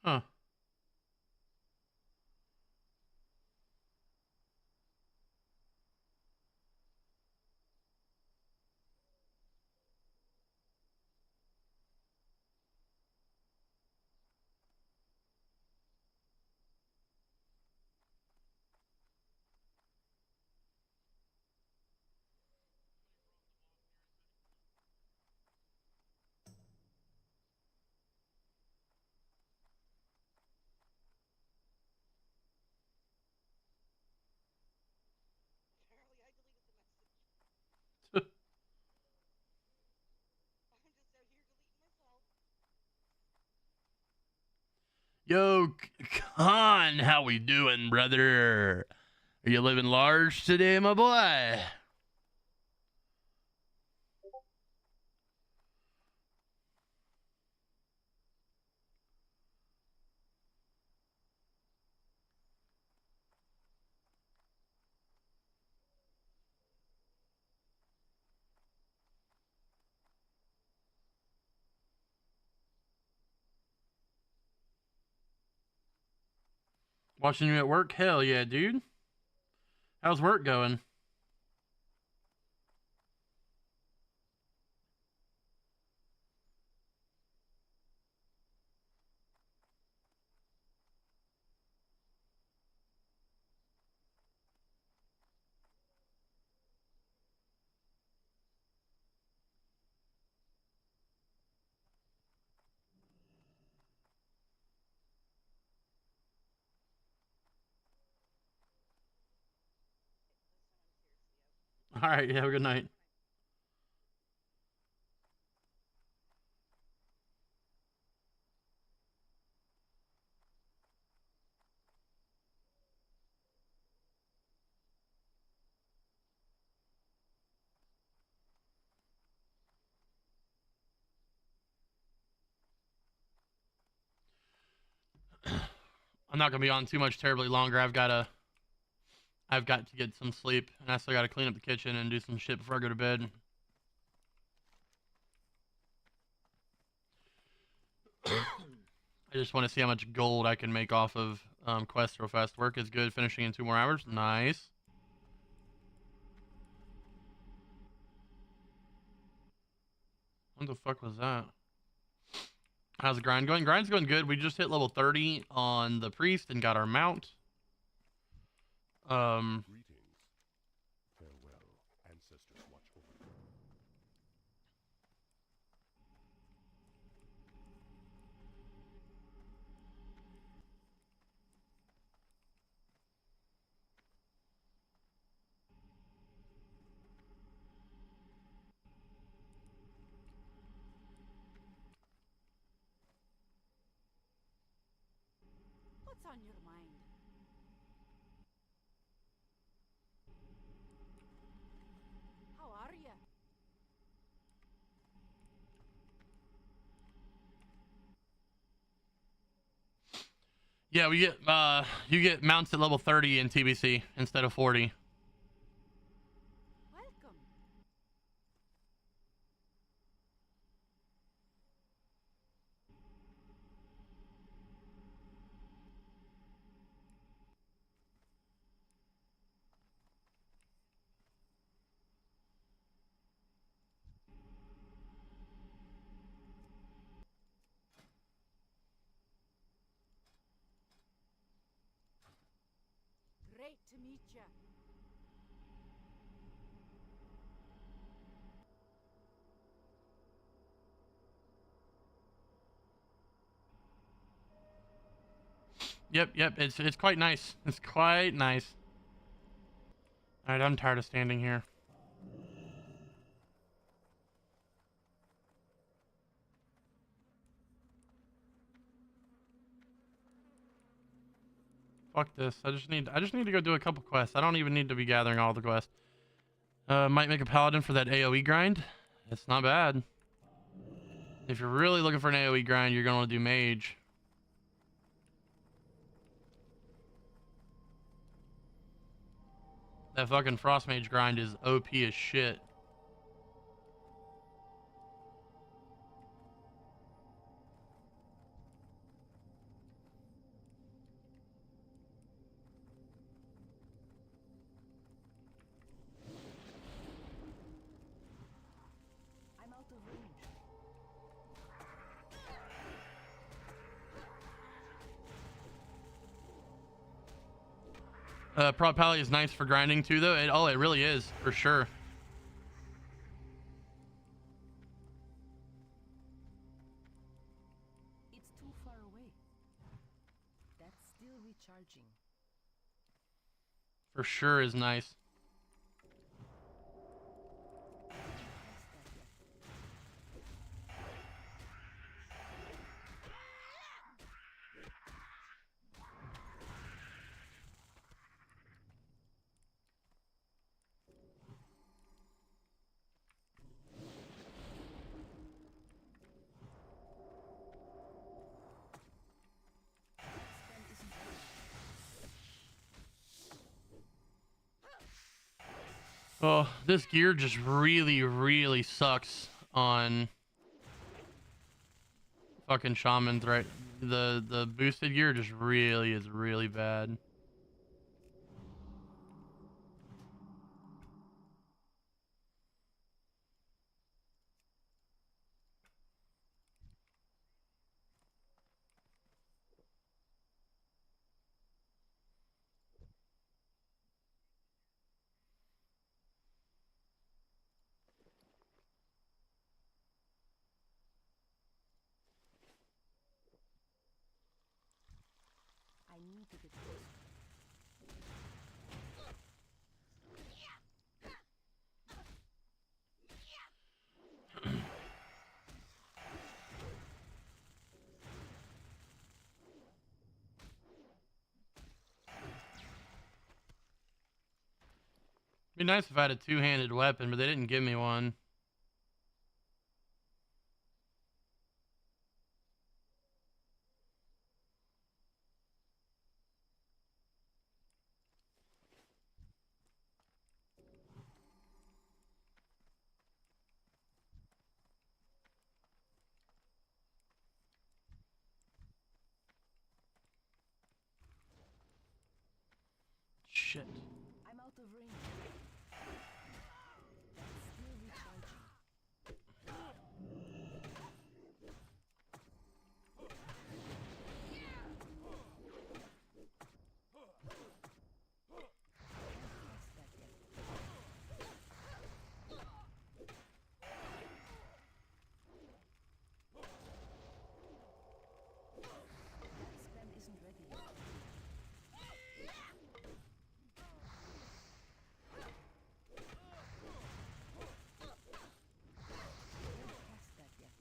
Huh. Yo, Khan, how we doing, brother? Are you living large today, my boy? Watching you at work? Hell yeah, dude. How's work going? All right, have a good night. I'm not gonna be on too much terribly longer. I've got to get some sleep, and I still gotta clean up the kitchen and do some shit before I go to bed. I just want to see how much gold I can make off of quests real fast. Work is good. Finishing in 2 more hours. Nice. What the fuck was that? How's the grind going? Grind's going good. We just hit level 30 on the priest and got our mount. Greetings. Farewell. Ancestors watch over you. What's on your mind? How are you? Yeah, we get you get mounts at level 30 in TBC instead of 40. Welcome. Great to meet you. Yep, it's quite nice. It's quite nice. All right, I'm tired of standing here. Fuck this. I just need to go do a couple quests. I don't even need to be gathering all the quests. Might make a paladin for that AoE grind. It's not bad. If you're really looking for an AoE grind, you're gonna want to do mage. That fucking frost mage grind is OP as shit. I'm out of range. Prop pally is nice for grinding too, though. It really is for sure. It's too far away. That's still recharging. For sure is nice. Oh, this gear just really sucks on fucking shamans, right? The boosted gear just is really bad. I need to get closer. Be nice if I had a two-handed weapon, but they didn't give me one. Shit. I'm out of range. That's still recharging. Can't cast that yet. That spell isn't ready yet. Cast that yet.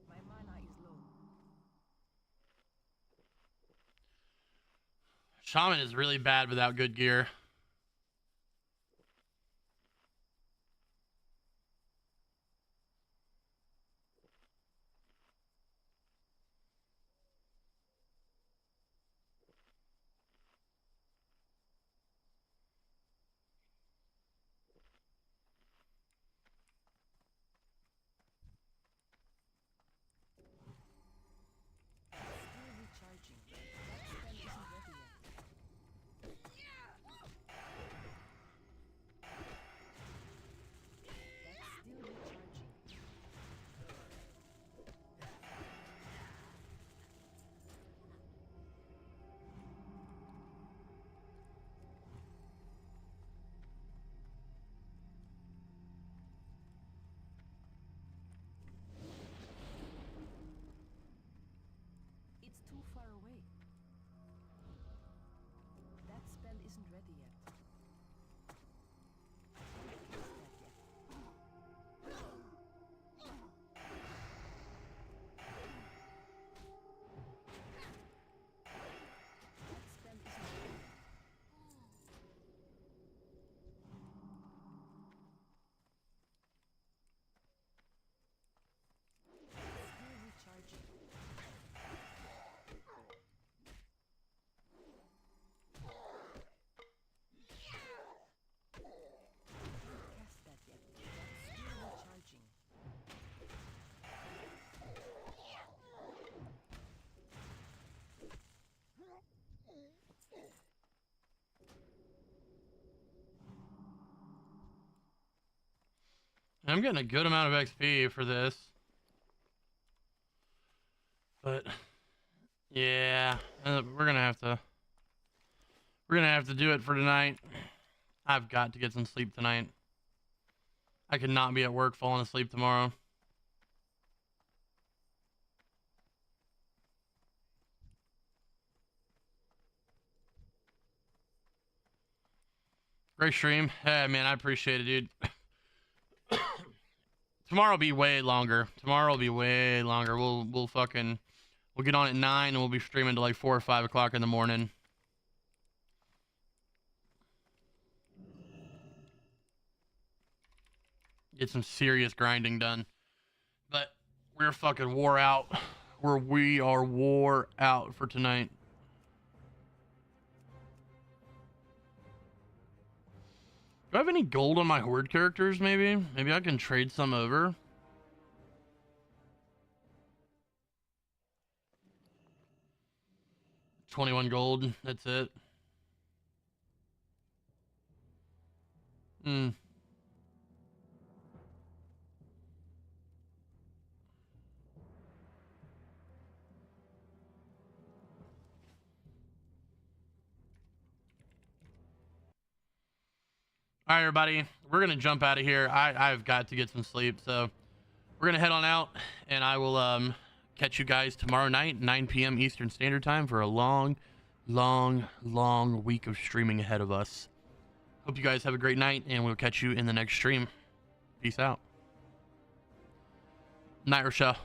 My mana is low. Shaman is really bad without good gear. Still recharging. That spell isn't ready yet. That's still recharging. It's too far away. That spell isn't ready yet. I can't cast that yet. That spell isn't ready yet. Still recharging. Cast that yet. That's still recharging. I'm getting a good amount of XP for this. But yeah, we're gonna have to do it for tonight. I've got to get some sleep tonight. I could not be at work falling asleep tomorrow. Great stream. Hey man, I appreciate it, dude. Tomorrow will be way longer. Tomorrow will be way longer. We'll get on at 9 and we'll be streaming to like 4 or 5 o'clock in the morning. Get some serious grinding done. But we're fucking wore out. we are wore out for tonight. Do I have any gold on my horde characters, maybe? Maybe I can trade some over. $21 gold, that's it. All right, everybody, we're gonna jump out of here. I've got to get some sleep, so we're gonna head on out, and I will catch you guys tomorrow night, 9 p.m. Eastern Standard Time, for a long week of streaming ahead of us. Hope you guys have a great night, and we'll catch you in the next stream. Peace out. Night, Rochelle.